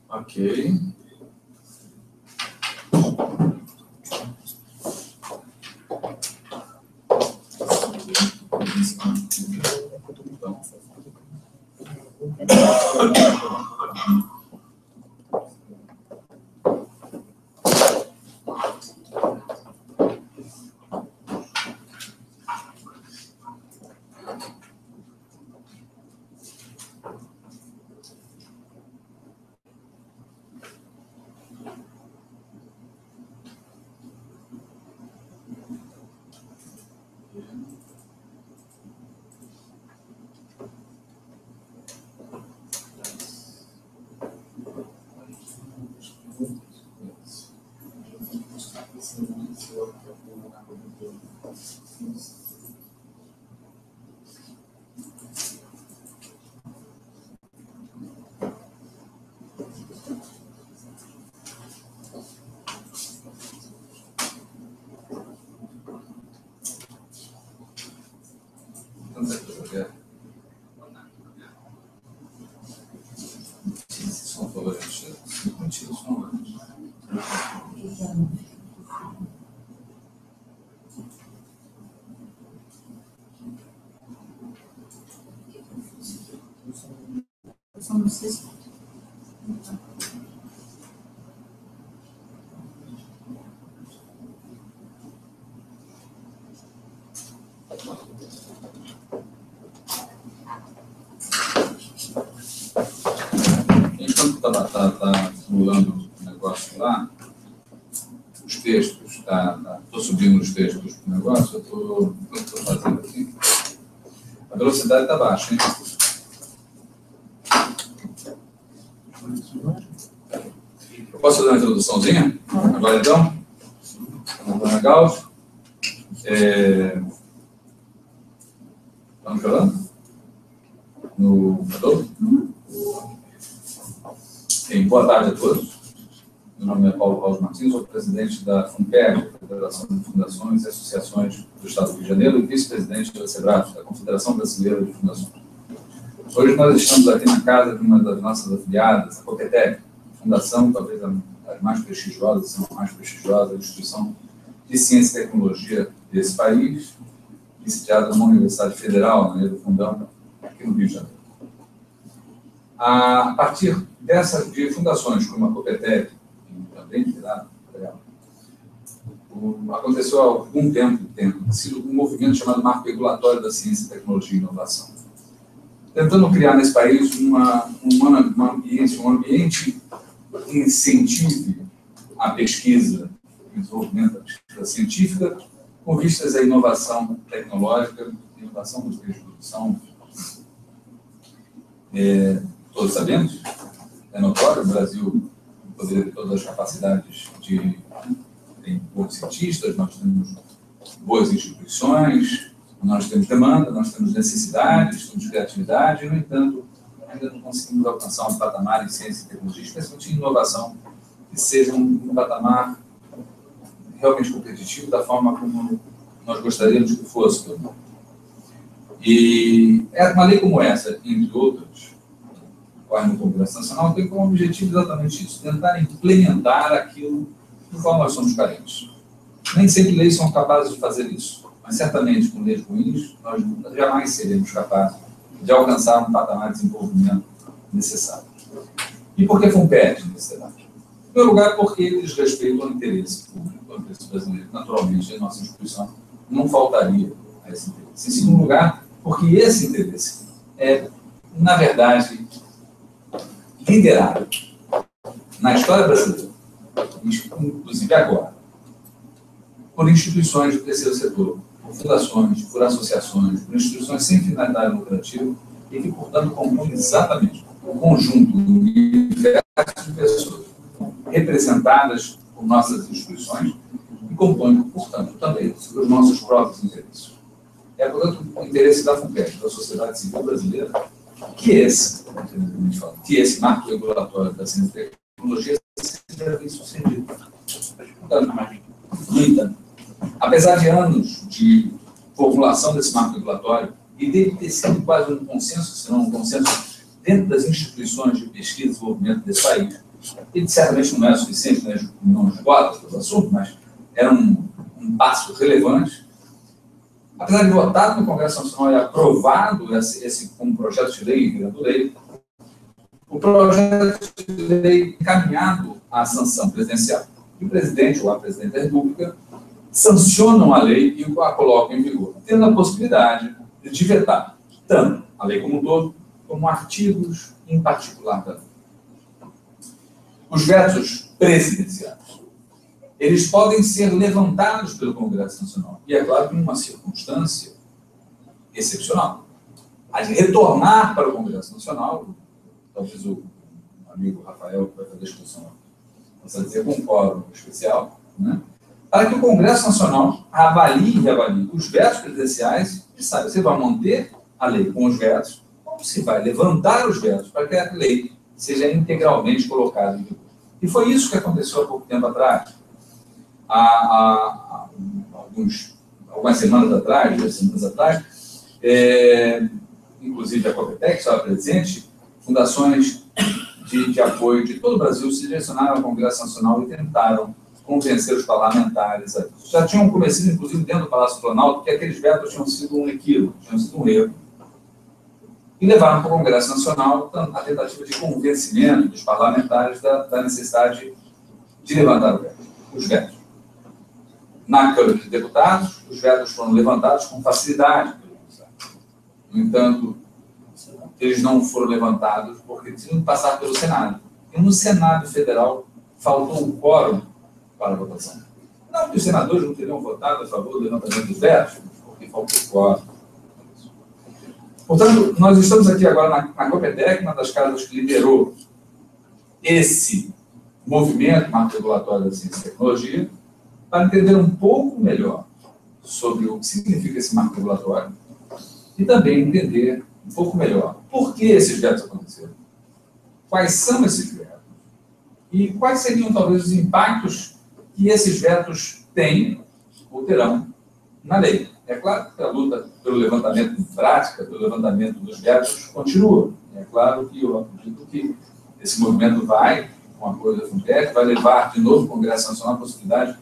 Ok. Enquanto está simulando o negócio lá, os textos, estou subindo os textos do negócio, estou fazendo aqui. A velocidade está baixa, hein? Eu posso fazer uma introduçãozinha? Agora então? Ana Gauss. Estamos falando? No computador? Boa tarde a todos. Meu nome é Paulo Carlos Martins, sou presidente da FUNPERJ, Federação de Fundações e Associações do Estado do Rio de Janeiro, e vice-presidente da SEBRAF, da Confederação Brasileira de Fundações. Hoje nós estamos aqui na casa de uma das nossas afiliadas, a COPETEC, fundação, talvez a mais prestigiosa, se não a mais prestigiosa instituição de ciência e tecnologia desse país, sediada numa Universidade Federal, na do Fundão, aqui no Rio de Janeiro. A partir de fundações como a COPETEC, também liderada por ela, aconteceu há algum tempo, tem sido um movimento chamado Marco Regulatório da Ciência, Tecnologia e Inovação, tentando criar nesse país um ambiente que incentive a pesquisa, o desenvolvimento da pesquisa científica, com vistas à inovação tecnológica, inovação dos meios de produção. Todos sabemos, é notório, o Brasil poderia ter todas as capacidades de ter bons cientistas, nós temos boas instituições, nós temos demanda, nós temos necessidades, temos criatividade, e, no entanto, ainda não conseguimos alcançar um patamar em ciência e tecnologia, especialmente em inovação, que seja um patamar realmente competitivo da forma como nós gostaríamos que fosse. E uma lei como essa, entre outras, no Congresso Nacional, tem como objetivo exatamente isso, tentar implementar aquilo do qual nós somos carentes. Nem sempre leis são capazes de fazer isso, mas certamente com leis ruins nós jamais seremos capazes de alcançar um patamar de desenvolvimento necessário. E por que FUNPERJ nesse debate? Em primeiro lugar, porque ele diz respeito ao interesse público, ao interesse brasileiro. Naturalmente, a nossa instituição não faltaria a esse interesse. Em segundo lugar, porque esse interesse é, na verdade, liderado na história brasileira, inclusive agora, por instituições do terceiro setor, por fundações, por associações, por instituições sem finalidade lucrativa e que, portanto, compõem exatamente um conjunto diverso de pessoas representadas por nossas instituições e compõem, portanto, também os nossos próprios interesses. É, portanto, o interesse da FUNPERJ, da sociedade civil brasileira, que esse marco regulatório da ciência e tecnologia seja bem sucedido. No entanto, apesar de anos de formulação desse marco regulatório e dele ter sido quase um consenso, se não um consenso, dentro das instituições de pesquisa e desenvolvimento desse país, e certamente não é suficiente, né, não esgota todo o assunto, mas era um passo relevante. Apesar de votado no Congresso Nacional e aprovado esse como projeto de lei, virando lei, o projeto de lei encaminhado à sanção presidencial. E o presidente ou a presidente da República sancionam a lei e a colocam em vigor, tendo a possibilidade de vetar tanto a lei como um todo, como artigos em particular da lei. Os vetos presidenciais, eles podem ser levantados pelo Congresso Nacional, e é claro que em uma circunstância excepcional. A de retornar para o Congresso Nacional, talvez o amigo Rafael, que vai fazer a discussão, possa dizer com um quórum especial, né? Para que o Congresso Nacional avalie e reavalie os vetos presidenciais e saiba se vai manter a lei com os vetos ou se vai levantar os vetos para que a lei seja integralmente colocada em vigor. E foi isso que aconteceu há pouco tempo atrás. Há algumas semanas atrás, 2 semanas atrás, inclusive a Copetec estava presente, fundações de apoio de todo o Brasil se direcionaram ao Congresso Nacional e tentaram convencer os parlamentares a isso. Já tinham cometido, inclusive, dentro do Palácio do Planalto, que aqueles vetos tinham sido um equívoco, tinham sido um erro. E levaram para o Congresso Nacional a tentativa de convencimento dos parlamentares da necessidade de levantar os vetos. Na Câmara dos Deputados, os vetos foram levantados com facilidade pelo Conselho. No entanto, eles não foram levantados porque tinham que passar pelo Senado. E no Senado Federal faltou um quórum para a votação. Não que os senadores não teriam votado a favor do levantamento dos vetos, porque faltou quórum. Portanto, nós estamos aqui agora na Copetec, uma das casas que liderou esse movimento marco regulatório da ciência e tecnologia, para entender um pouco melhor sobre o que significa esse marco regulatório e também entender um pouco melhor por que esses vetos aconteceram, quais são esses vetos e quais seriam talvez os impactos que esses vetos têm ou terão na lei. É claro que a luta pelo levantamento em prática, pelo levantamento dos vetos, continua. É claro que eu acredito que esse movimento vai, com apoio da FUNPEC, vai levar de novo ao Congresso Nacional a possibilidade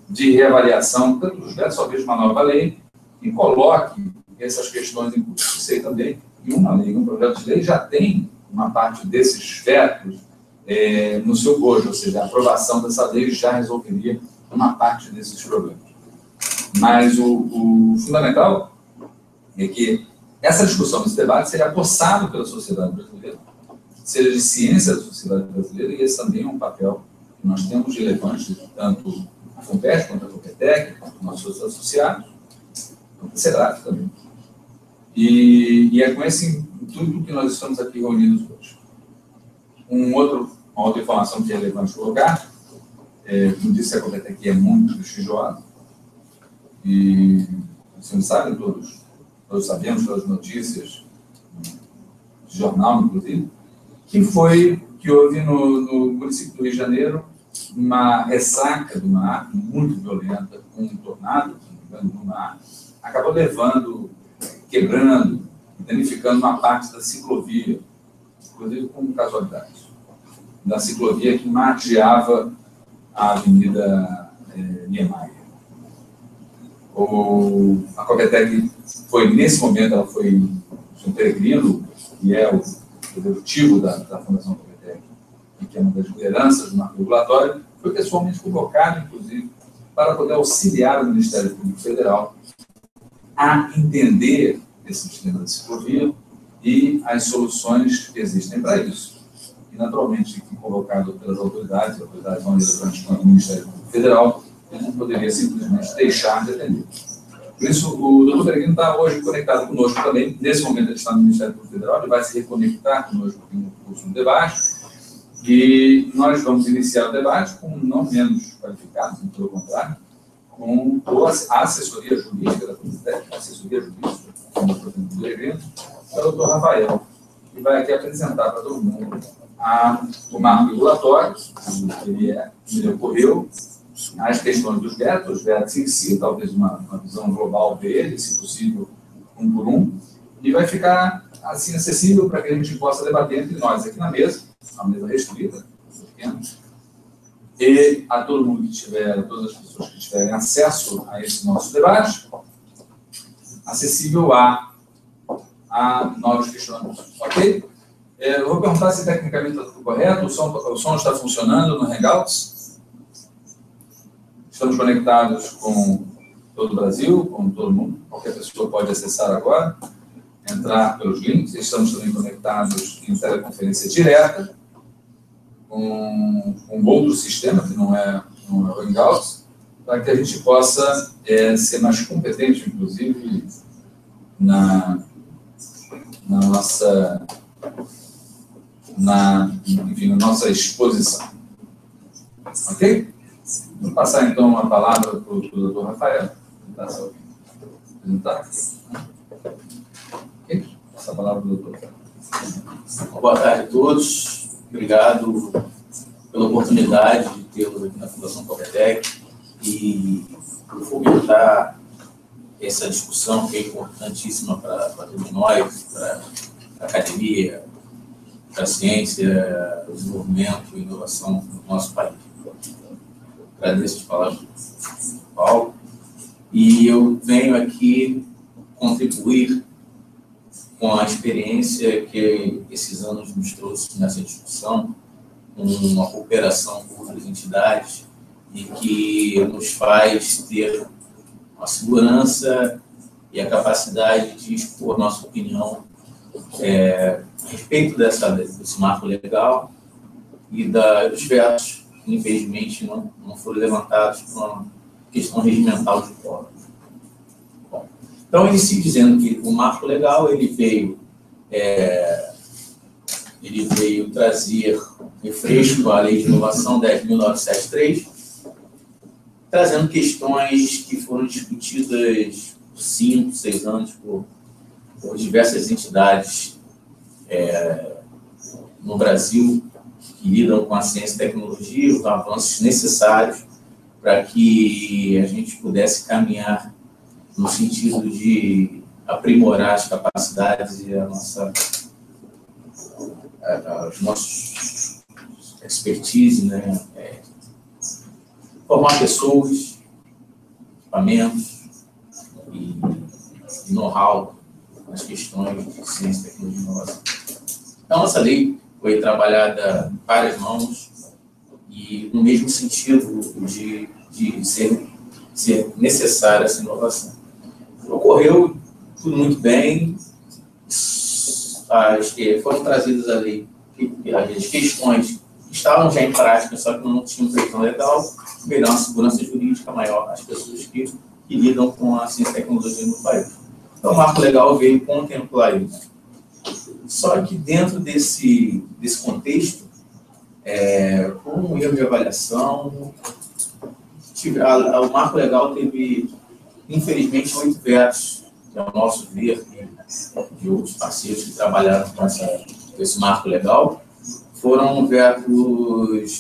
de reavaliação, tanto dos vetos, talvez uma nova lei, e coloque essas questões em curso. Sei também que uma lei, um projeto de lei, já tem uma parte desses vetos no seu bojo, ou seja, a aprovação dessa lei já resolveria uma parte desses problemas. Mas o fundamental é que essa discussão, esse debate, seja apossado pela sociedade brasileira, seja de ciência da sociedade brasileira, e esse também é um papel que nós temos relevante, tanto a FUNPESP, quanto a Copetec, quanto nossos associados, quanto a CEDAF também. E é com esse intuito que nós estamos aqui reunidos hoje. Uma outra informação que é relevante colocar, como disse, a Copetec é muito prestigiosa, e vocês sabem, todos sabemos pelas notícias, de jornal, inclusive, que houve no município do Rio de Janeiro uma ressaca do mar muito violenta, com um tornado no mar, acabou levando, quebrando, danificando uma parte da ciclovia, inclusive com casualidade, da ciclovia que margeava a Avenida Niemeyer. A Copetec foi, nesse momento, ela foi um peregrino, que é o executivo da Fundação Copetec, e que é uma das lideranças do marco regulatório, foi pessoalmente convocado, inclusive, para poder auxiliar o Ministério Público Federal a entender esse sistema de ciclovia e as soluções que existem para isso. E, naturalmente, convocado pelas autoridades não relevantes como o Ministério Público Federal, ele não poderia simplesmente deixar de atender. Por isso, o doutor Peregrino está hoje conectado conosco também. Nesse momento, ele está no Ministério Público Federal, ele vai se reconectar conosco no curso do debate. E nós vamos iniciar o debate com não menos qualificados, pelo contrário, com a assessoria jurídica da Copetec, a assessoria jurídica do doutor Peregrino, que é o doutor Rafael, que vai aqui apresentar para todo mundo o marco regulatório, ele ocorreu, as questões dos vetos, os vetos em si, talvez uma visão global dele, se possível, um por um, e vai ficar assim acessível para que a gente possa debater entre nós aqui na mesa, uma mesa restrita, pequeno, e a todo mundo que tiver, a todas as pessoas que tiverem acesso a esse nosso debate, acessível a novos questionamentos. Ok? Eu vou perguntar se tecnicamente está tudo correto, o som está funcionando no Hangouts. Estamos conectados com todo o Brasil, com todo mundo. Qualquer pessoa pode acessar agora, entrar pelos links. Estamos também conectados em teleconferência direta com outro sistema, que não é o Hangouts, para que a gente possa ser mais competente, inclusive, na nossa exposição. Ok? Vou passar, então, a palavra para o Dr. Rafael. Apresentar aqui. Ok? Passa a palavra para o doutor. Boa tarde a todos. Obrigado pela oportunidade de tê-los aqui na Fundação Copetec e por fomentar essa discussão que é importantíssima para todos nós, para a academia, para a ciência, o desenvolvimento e inovação no nosso país. Agradeço as palavras do Paulo. E eu venho aqui contribuir com a experiência que esses anos nos trouxe nessa discussão, uma cooperação com outras entidades e que nos faz ter a segurança e a capacidade de expor nossa opinião a respeito desse marco legal e dos vetos que, infelizmente, não foram levantados por uma questão regimental de fora. Então, inicio dizendo que o marco legal ele veio trazer refresco à Lei de Inovação 10.973, trazendo questões que foram discutidas por 5, 6 anos por diversas entidades no Brasil que lidam com a ciência e tecnologia, os avanços necessários para que a gente pudesse caminhar no sentido de aprimorar as capacidades e os nossos expertise, né? Formar pessoas, equipamentos e know-how nas questões de ciência, tecnologia e inovação. Então, nossa lei foi trabalhada em várias mãos e no mesmo sentido de ser necessária essa inovação. Ocorreu tudo muito bem, foram trazidas ali as questões que estavam já em prática, só que não tinham previsão legal, melhor uma segurança jurídica maior às pessoas que lidam com a ciência e tecnologia no país. Então, o marco legal veio contemplar isso. Só que dentro desse contexto, com um erro de avaliação, o marco legal teve, infelizmente, 8 vetos, que é o nosso ver, de outros parceiros que trabalharam com esse marco legal,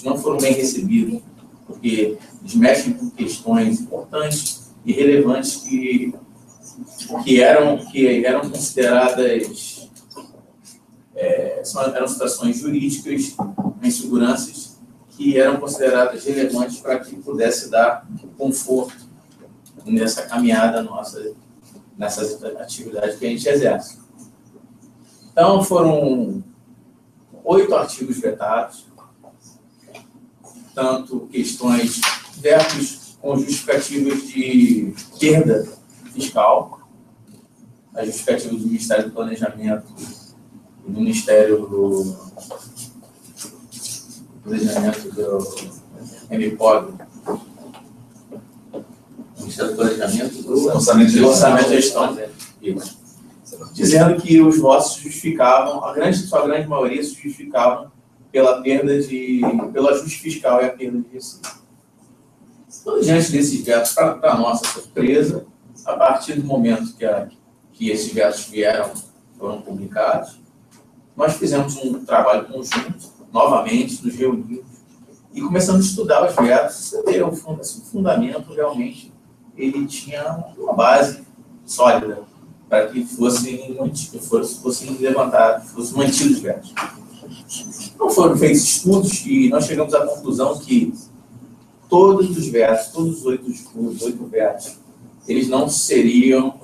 não foram bem recebidos, porque eles mexem com questões importantes e relevantes que eram consideradas, eram situações jurídicas, inseguranças, que eram consideradas relevantes para que pudesse dar conforto nessa caminhada nossa, nessas atividades que a gente exerce. Então, foram 8 artigos vetados, tanto questões vetos com justificativas de perda fiscal, a justificativa do Ministério do Planejamento e do Ministério do Planejamento do MPOG, Ministério do Planejamento do Orçamento e Gestão, dizendo que os votos justificavam, sua grande maioria se justificavam pela ajuste fiscal e a perda de receita. Então, diante desses vetos, para nossa surpresa, a partir do momento que esses vetos foram publicados, nós fizemos um trabalho conjunto, novamente, nos reunimos e começamos a estudar os vetos. O fundamento, realmente, ele tinha uma base sólida para que fossem levantados, fossem mantidos os vetos. Não foram feitos estudos e nós chegamos à conclusão que todos os vetos, todos os 8 vetos, eles não seriam,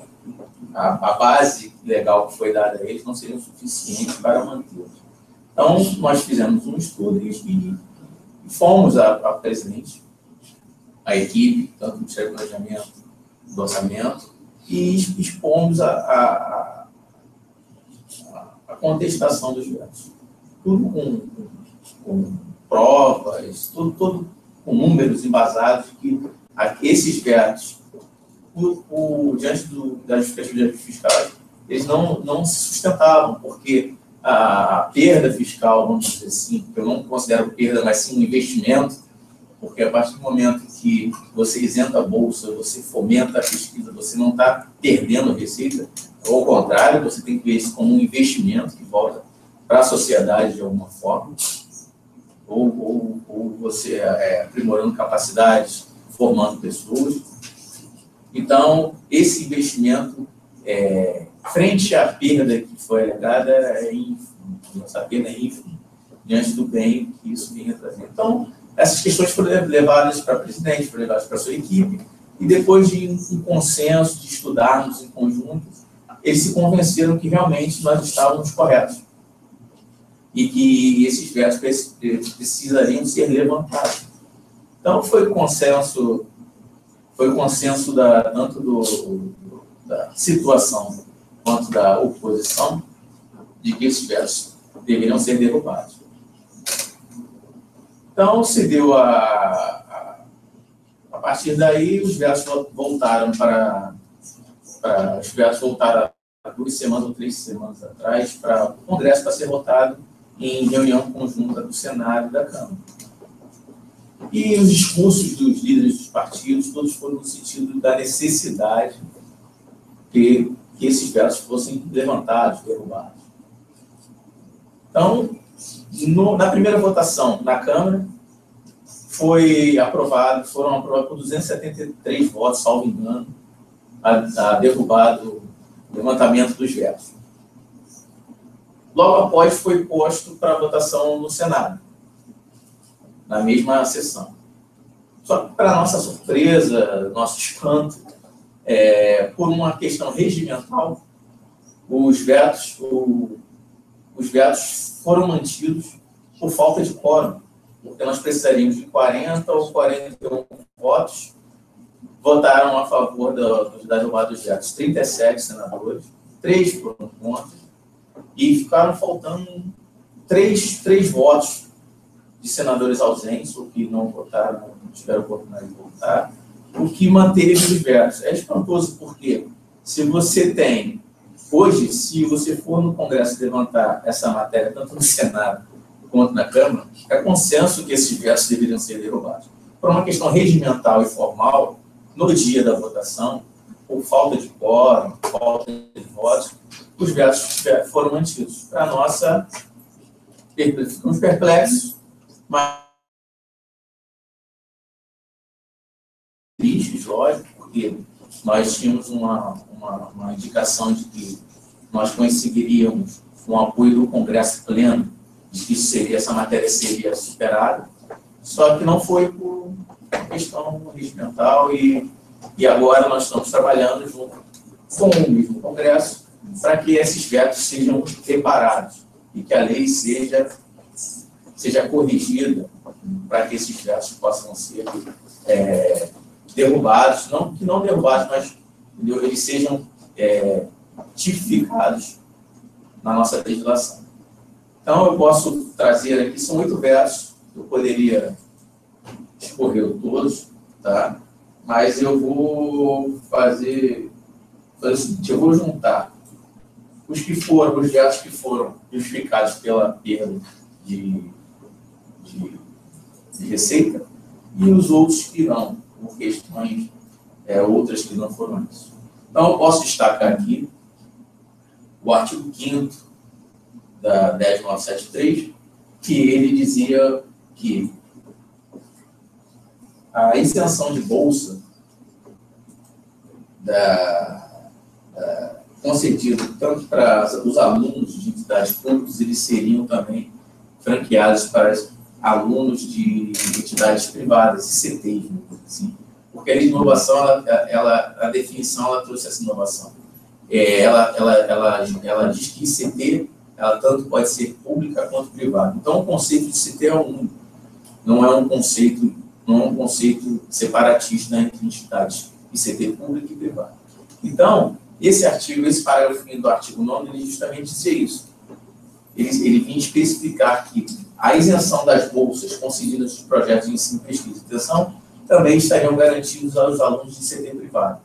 a base legal que foi dada a eles não seriam suficientes para mantê-los. Então, nós fizemos um estudo e fomos a presidente, a equipe, tanto do Ministério do Planejamento, do Orçamento, e expomos a contestação dos vetos. Tudo com provas, tudo com números embasados, que esses vetos, diante da justificativa de fiscal, eles não se sustentavam, porque a perda fiscal, vamos dizer assim, que eu não considero perda, mas sim um investimento, porque a partir do momento que você isenta a bolsa, você fomenta a pesquisa, você não está perdendo receita, ou ao contrário, você tem que ver isso como um investimento que volta para a sociedade de alguma forma, ou você aprimorando capacidades, formando pessoas. Então, esse investimento, frente à perda que foi alegada, é ínfimo. Essa perda é ínfima diante do bem que isso vem trazendo. Então, essas questões foram levadas para a presidente, foram levadas para a sua equipe, e depois de um consenso, de estudarmos em conjunto, eles se convenceram que realmente nós estávamos corretos e que esses vetos precisariam ser levantados. Então, foi o consenso tanto da situação quanto da oposição de que esses vetos deveriam ser derrubados. Então, se deu a partir daí, os vetos voltaram há 2 semanas ou 3 semanas atrás para o Congresso para ser votado em reunião conjunta do Senado e da Câmara. E os discursos dos líderes dos partidos, todos foram no sentido da necessidade que esses vetos fossem levantados, derrubados. Então, na primeira votação na Câmara, foram aprovados por 273 votos, salvo engano, a derrubado o levantamento dos vetos. Logo após, foi posto para votação no Senado, na mesma sessão. Só que, para nossa surpresa, nosso espanto, por uma questão regimental, os vetos foram mantidos por falta de quórum, porque nós precisaríamos de 40 ou 41 votos. Votaram a favor da derrubada dos vetos 37 senadores, 3 foram contra, e ficaram faltando 3 votos de senadores ausentes, ou que não votaram, não tiveram oportunidade de votar, o que manteve os vetos. É espantoso porque, se você tem, hoje, se você for no Congresso levantar essa matéria, tanto no Senado quanto na Câmara, é consenso que esses vetos deveriam ser derrubados. Por uma questão regimental e formal, no dia da votação, por falta de quórum, falta de votos, os vetos foram mantidos. Para nossa, ficamos perplexos, mas tristes, lógico, porque nós tínhamos uma indicação de que nós conseguiríamos um apoio do Congresso pleno, de que essa matéria seria superada, só que não foi por questão regimental e agora nós estamos trabalhando junto com o mesmo Congresso para que esses vetos sejam reparados e que a lei seja corrigida para que esses vetos possam ser derrubados, não derrubados, mas eles sejam tipificados na nossa legislação. Então, eu posso trazer aqui, são 8 vetos, eu poderia escorrer todos, tá? Mas eu vou fazer o seguinte, eu vou juntar os vetos que foram justificados pela perda de receita e os outros que não, por questões outras que não foram isso. Então, eu posso destacar aqui o artigo 5º da 10.973, que ele dizia que a isenção de bolsa concedida tanto para os alunos de entidades públicas, eles seriam também franqueadas para alunos de entidades privadas, ICTs, assim, porque a inovação, a definição, ela trouxe essa inovação. Ela diz que ICT, ela tanto pode ser pública quanto privada. Então, o conceito de ICT é único, não é um conceito separatista entre entidades ICT pública e privada. Então, esse parágrafo do artigo 9, ele justamente dizia isso. Ele vinha especificar que a isenção das bolsas concedidas nos projetos de ensino, pesquisa e extensão também estariam garantidos aos alunos de ICT privado.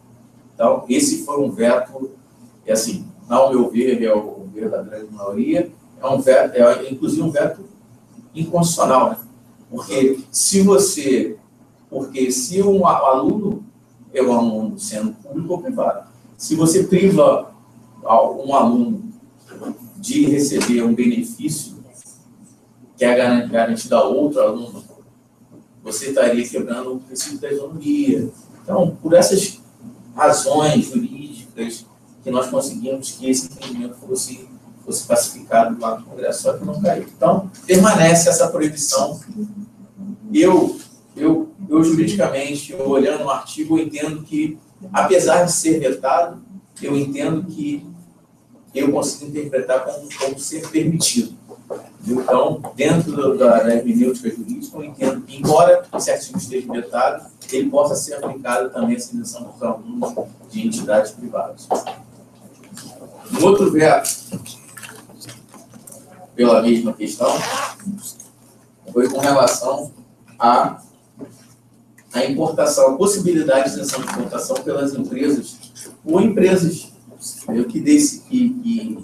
Então, esse foi um veto, assim, ao meu ver, é o ver da grande maioria, inclusive um veto inconstitucional, né? Porque se um aluno é um aluno sendo público ou privado, se você priva um aluno de receber um benefício que é garantido a outro aluno, você estaria quebrando o princípio da isonomia. Então, por essas razões jurídicas que nós conseguimos que esse entendimento fosse pacificado lá no Congresso, só que não caiu. Então, permanece essa proibição. Eu juridicamente, olhando o artigo, eu entendo que, apesar de ser vetado, eu entendo que eu consigo interpretar como ser permitido. Então, dentro da hermenêutica jurídica, eu entendo que, embora esse artigo esteja vetado, ele possa ser aplicado também à seleção dos alunos de entidades privadas. Um outro veto, pela mesma questão, foi com relação à importação, a possibilidade de isenção de importação pelas empresas, ou empresas que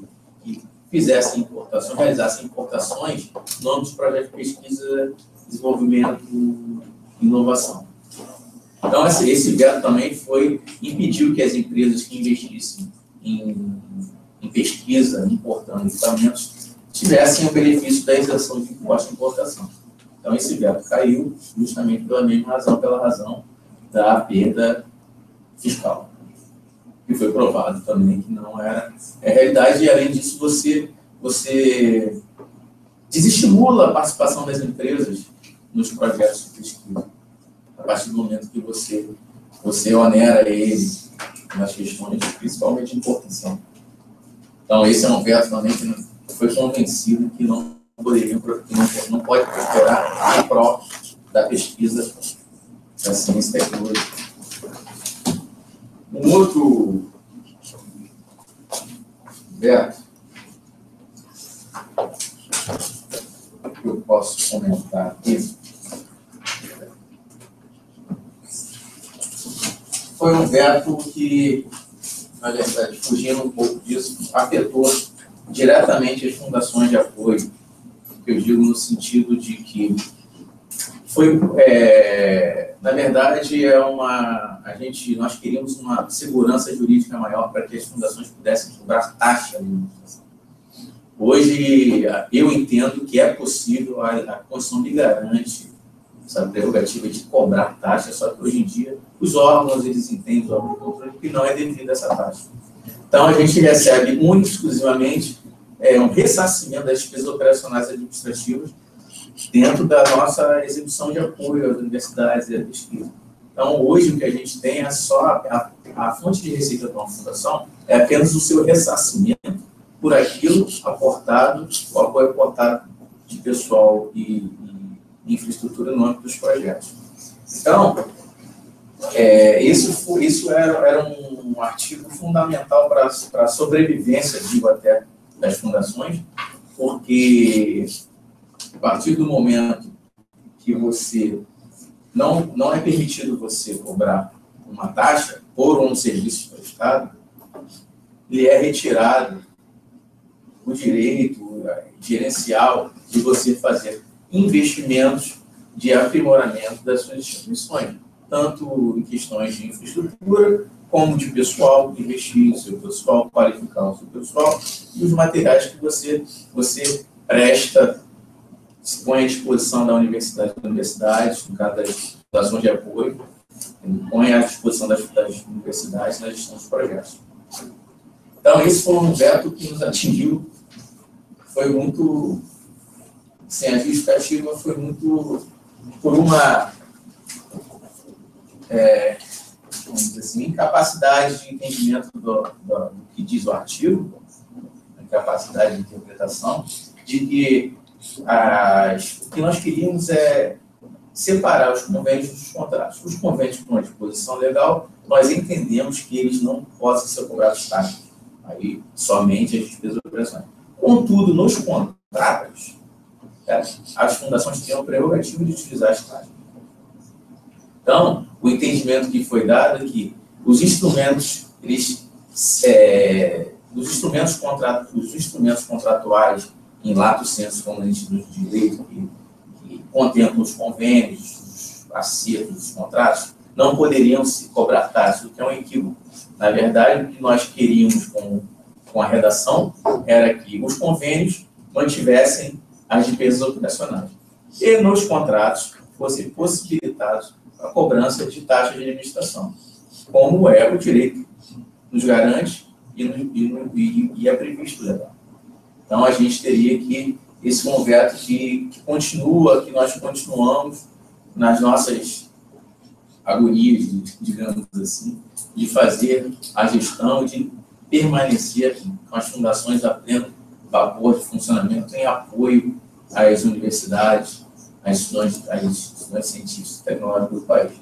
fizessem importações, realizassem importações no âmbito dos projetos de pesquisa, desenvolvimento e inovação. Então, esse veto também impediu que as empresas que investissem em pesquisa, importando equipamentos, tivessem o benefício da isenção de imposto de importação. Então, esse veto caiu justamente pela mesma razão, pela razão da perda fiscal, que foi provado também que não era a realidade, e além disso, você desestimula a participação das empresas nos projetos de pesquisa, a partir do momento que você onera ele nas questões, principalmente de importação. Então, esse é um veto também que foi convencido que não pode prosperar em prol da pesquisa da ciência e tecnologia. Um outro veto que eu posso comentar aqui foi um veto que, na verdade, fugindo um pouco disso, afetou diretamente as fundações de apoio, que eu digo no sentido de que na verdade, nós queríamos uma segurança jurídica maior para que as fundações pudessem cobrar taxa de administração. Hoje, eu entendo que é possível, a Constituição me garante essa prerrogativa de cobrar taxa, só que hoje em dia os órgãos, eles entendem, os órgãos de controle, que não é devida essa taxa. Então, a gente recebe única e exclusivamente um ressarcimento das despesas operacionais administrativas dentro da nossa execução de apoio às universidades e à pesquisa. Então, hoje, o que a gente tem é só a fonte de receita de uma fundação é apenas o seu ressarcimento por aquilo aportado, o apoio aportado de pessoal e infraestrutura no âmbito dos projetos. Então, isso era um artigo fundamental para a sobrevivência, digo até, das fundações, porque a partir do momento que você não é permitido você cobrar uma taxa por um serviço prestado, lhe é retirado o direito gerencial de você fazer investimentos de aprimoramento das suas instituições, tanto em questões de infraestrutura, como de pessoal, investir no seu pessoal, qualificar o seu pessoal, e os materiais que você presta, se põe à disposição da universidade, no caso das fundações de apoio, põe à disposição das universidades na gestão dos projetos. Então, esse foi um veto que nos atingiu, foi muito sem a justificativa foi muito por uma vamos dizer assim, incapacidade de entendimento do que diz o artigo, incapacidade de interpretação, de que o que nós queríamos é separar os convênios dos contratos. Os convênios com a disposição legal, nós entendemos que eles não possam ser cobrados taxas, aí somente as despesas operacionais. Contudo, nos contratos, as fundações têm a prerrogativa de utilizar as taxas. Então, o entendimento que foi dado é que os instrumentos, os instrumentos contratuais em lato sensu, como a gente diz de direito, que contemplam os convênios, os acertos dos contratos, não poderiam se cobrar taxas, o que é um equívoco. Na verdade, o que nós queríamos com a redação era que os convênios mantivessem as despesas operacionais e nos contratos fossem possibilitados a cobrança de taxa de administração, como é o direito nos garante e é previsto legal. Então, a gente teria que, esse conveto que continua, que nós continuamos nas nossas agonias, digamos assim, de fazer a gestão, de permanecer aqui, com as fundações a pleno vapor de funcionamento, em apoio às universidades, às instituições científicas e tecnológicas do país.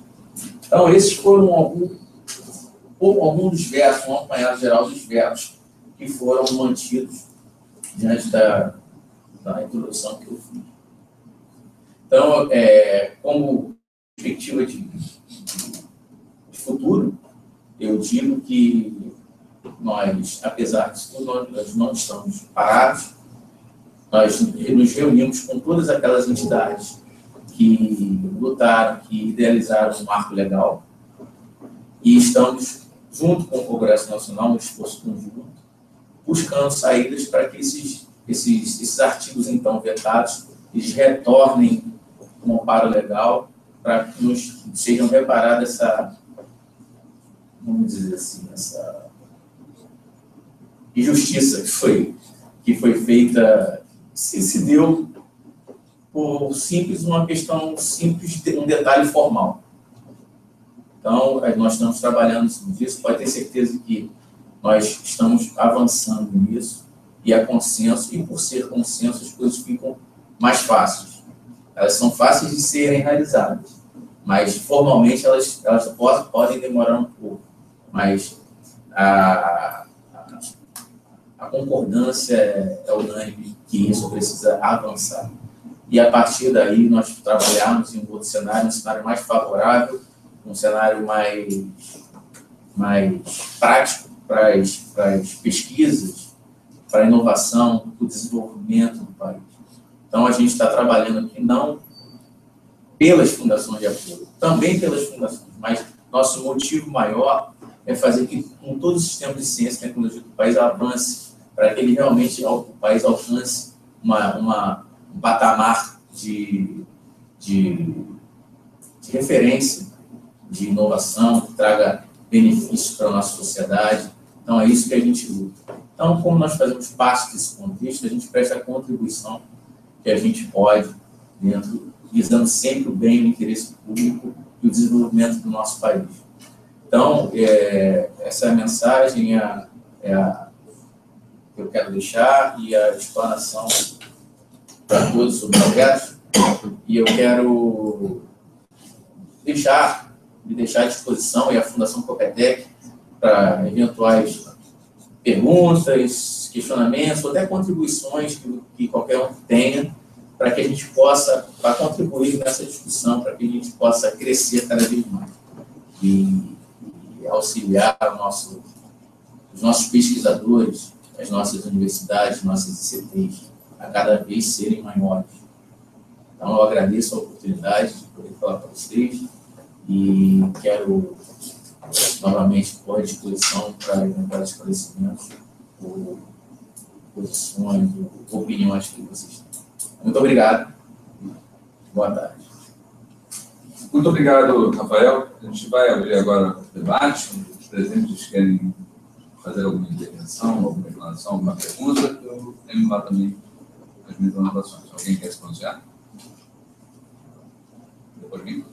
Então, esses foram alguns dos vetos, um apanhado geral dos vetos que foram mantidos diante da introdução que eu fiz. Então, como perspectiva de futuro, eu digo que nós, apesar de tudo, nós não estamos parados, nós nos reunimos com todas aquelas entidades que lutaram, que idealizaram um marco legal, e estamos, junto com o Congresso Nacional, um esforço conjunto, buscando saídas para que esses artigos, então, vetados, eles retornem como amparo legal, para que nos sejam reparadas essa, vamos dizer assim, essa injustiça que foi feita, se deu por uma questão simples, um detalhe formal. Então, nós estamos trabalhando nisso, pode ter certeza que nós estamos avançando nisso, e há consenso, e por ser consenso, as coisas ficam mais fáceis. Elas são fáceis de serem realizadas, mas formalmente elas podem demorar um pouco, mas a concordância é unânime que isso precisa avançar. E a partir daí nós trabalharmos em um outro cenário, um cenário mais favorável, um cenário mais prático para as pesquisas, para a inovação, para o desenvolvimento do país. Então, a gente está trabalhando aqui não pelas fundações de apoio, também pelas fundações, mas nosso motivo maior é fazer que, com todos os sistemas de ciência e tecnologia do país, avance, para que ele realmente, o país alcance um patamar de referência, de inovação, que traga benefícios para a nossa sociedade. Então, é isso que a gente luta. Então, como nós fazemos parte desse contexto, a gente presta a contribuição que a gente pode, visando sempre o bem e o interesse público e o desenvolvimento do nosso país. Então, essa é a mensagem, que eu quero deixar, e a explanação para todos sobre o projeto. E eu quero me deixar à disposição, e a Fundação Copetec, para eventuais perguntas, questionamentos, ou até contribuições que qualquer um tenha, para que a gente possa contribuir nessa discussão, para que a gente possa crescer cada vez mais e auxiliar os nossos pesquisadores, as nossas universidades, nossas ICTs, a cada vez serem maiores. Então, eu agradeço a oportunidade de poder falar para vocês e quero novamente pôr à disposição para eventuais esclarecimentos, ou posições, ou opiniões que vocês têm. Muito obrigado. Boa tarde. Muito obrigado, Rafael. A gente vai abrir agora o debate. Os presentes querem fazer alguma intervenção, alguma declaração, alguma pergunta. Eu tenho lá também as minhas anotações. Alguém quer se pronunciar? Depois de mim?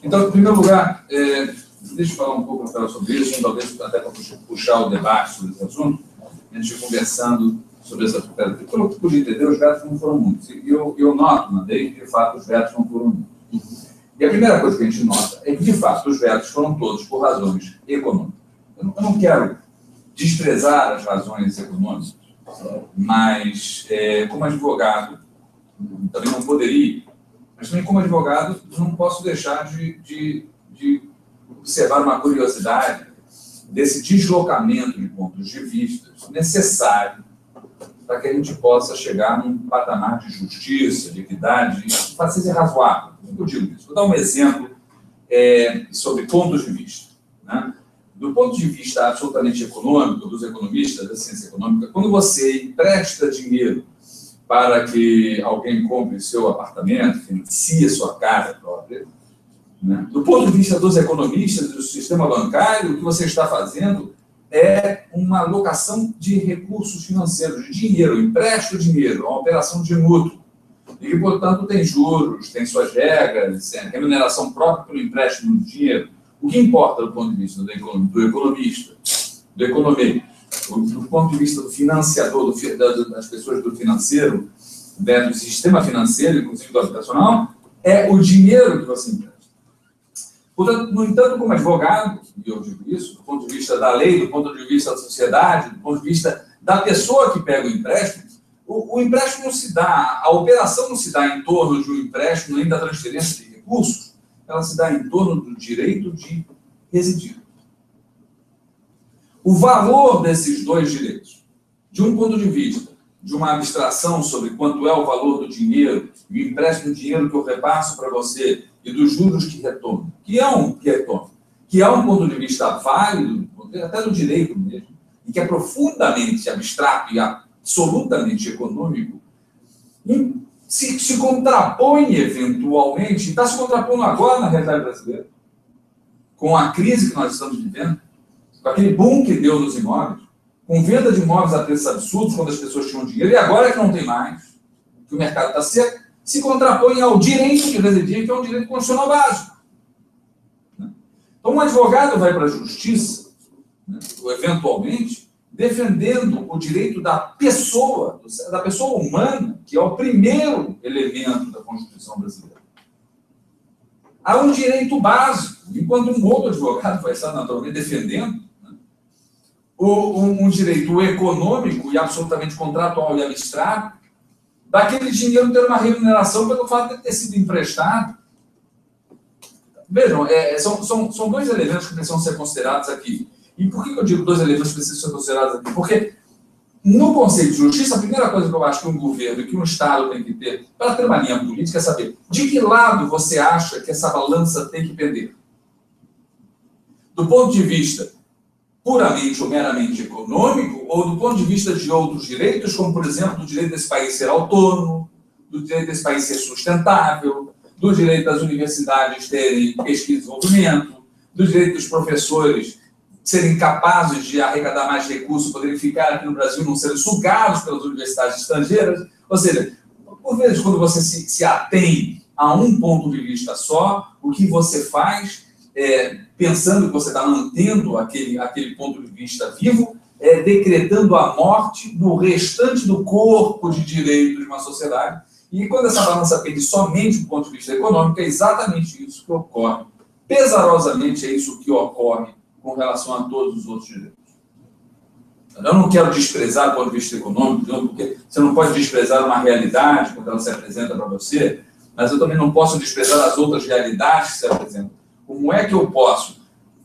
Então, em primeiro lugar, deixa eu falar um pouco sobre isso, talvez até para puxar o debate sobre esse assunto, a gente conversando sobre essa tutela. Pelo que eu pude entender, os vetos não foram muitos. E eu noto na lei que, de fato, os vetos não foram muitos. E a primeira coisa que a gente nota é que, de fato, os vetos foram todos por razões econômicas. Eu não quero desprezar as razões econômicas, mas, como advogado, também não poderia, mas também como advogado, não posso deixar de observar uma curiosidade desse deslocamento de pontos de vista necessário para que a gente possa chegar num patamar de justiça, de equidade, para ser razoável. Eu digo isso. Vou dar um exemplo sobre pontos de vista. Né? Do ponto de vista absolutamente econômico, dos economistas da ciência econômica, quando você empresta dinheiro para que alguém compre seu apartamento, financie sua casa própria, né? Do ponto de vista dos economistas, do sistema bancário, o que você está fazendo é uma alocação de recursos financeiros, de dinheiro, empresta o dinheiro, uma operação de mútuo, e que, portanto, tem juros, tem suas regras, tem remuneração própria pelo empréstimo de dinheiro. O que importa do ponto de vista do economista, do economista, do ponto de vista do financiador, das pessoas do financeiro, do sistema financeiro, inclusive do habitacional, é o dinheiro que você empresta. Portanto, no entanto, como advogado, e eu digo isso, do ponto de vista da lei, do ponto de vista da sociedade, do ponto de vista da pessoa que pega o empréstimo, o empréstimo não se dá, a operação não se dá em torno de um empréstimo, nem da transferência de recursos, ela se dá em torno do direito de residir. O valor desses dois direitos, de um ponto de vista, de uma abstração sobre quanto é o valor do dinheiro, e o empréstimo de dinheiro que eu repasso para você, e dos juros que retornam, que é um ponto de vista válido, até do direito mesmo, e que é profundamente abstrato e absolutamente econômico, se contrapõe eventualmente, está se contrapondo agora na realidade brasileira, com a crise que nós estamos vivendo, com aquele boom que deu nos imóveis, com venda de imóveis a preços absurdos, quando as pessoas tinham dinheiro, e agora que não tem mais, que o mercado está seco, se contrapõe ao direito de residir, que é um direito constitucional básico. Então, um advogado vai para a justiça, eventualmente, defendendo o direito da pessoa humana, que é o primeiro elemento da Constituição brasileira. Há um direito básico, enquanto um outro advogado vai estar naturalmente defendendo um direito econômico e absolutamente contratual e abstrato, daquele dinheiro ter uma remuneração pelo fato de ter sido emprestado. Vejam, são dois elementos que precisam ser considerados aqui. E por que eu digo dois elementos que precisam ser considerados aqui? Porque, no conceito de justiça, a primeira coisa que eu acho que um governo e que um Estado tem que ter, para ter uma linha política, é saber de que lado você acha que essa balança tem que pender. Do ponto de vista puramente ou meramente econômico, ou do ponto de vista de outros direitos, como, por exemplo, do direito desse país ser autônomo, do direito desse país ser sustentável, do direito das universidades terem pesquisa e desenvolvimento, do direito dos professores serem capazes de arrecadar mais recursos, poderem ficar aqui no Brasil, não serem sugados pelas universidades estrangeiras. Ou seja, por vezes, quando você se atém a um ponto de vista só, o que você faz, pensando que você está mantendo aquele ponto de vista vivo, decretando a morte do restante do corpo de direito de uma sociedade. E quando essa balança pende somente do ponto de vista econômico, é exatamente isso que ocorre. Pesarosamente é isso que ocorre com relação a todos os outros direitos. Eu não quero desprezar o ponto de vista econômico, porque você não pode desprezar uma realidade quando ela se apresenta para você, mas eu também não posso desprezar as outras realidades que se apresentam. Como é que eu posso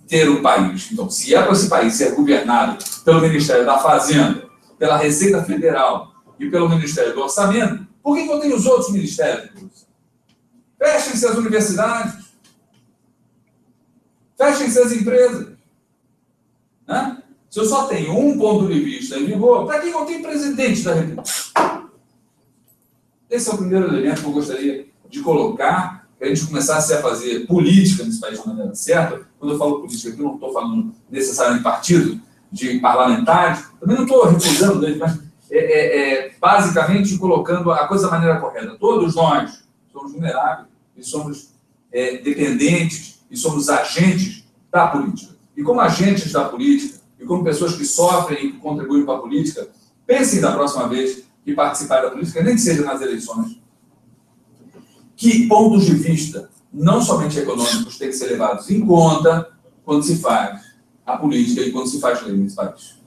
ter um país? Então, se é para esse país ser governado pelo Ministério da Fazenda, pela Receita Federal e pelo Ministério do Orçamento, por que eu tenho os outros ministérios? Fechem-se as universidades, fechem-se as empresas. Né? Se eu só tenho um ponto de vista em vigor, para que eu tenho presidente da República? Esse é o primeiro elemento que eu gostaria de colocar, que a gente começasse a fazer política nesse país de maneira certa. Quando eu falo política aqui, eu não estou falando necessariamente de partido, de parlamentares, também não estou recusando deles, mas basicamente colocando a coisa da maneira correta. Todos nós somos vulneráveis e somos dependentes e somos agentes da política. E como agentes da política, e como pessoas que sofrem e que contribuem para a política, pensem da próxima vez que participar da política, nem que seja nas eleições, que pontos de vista, não somente econômicos, têm que ser levados em conta quando se faz a política e quando se faz lei nesse país.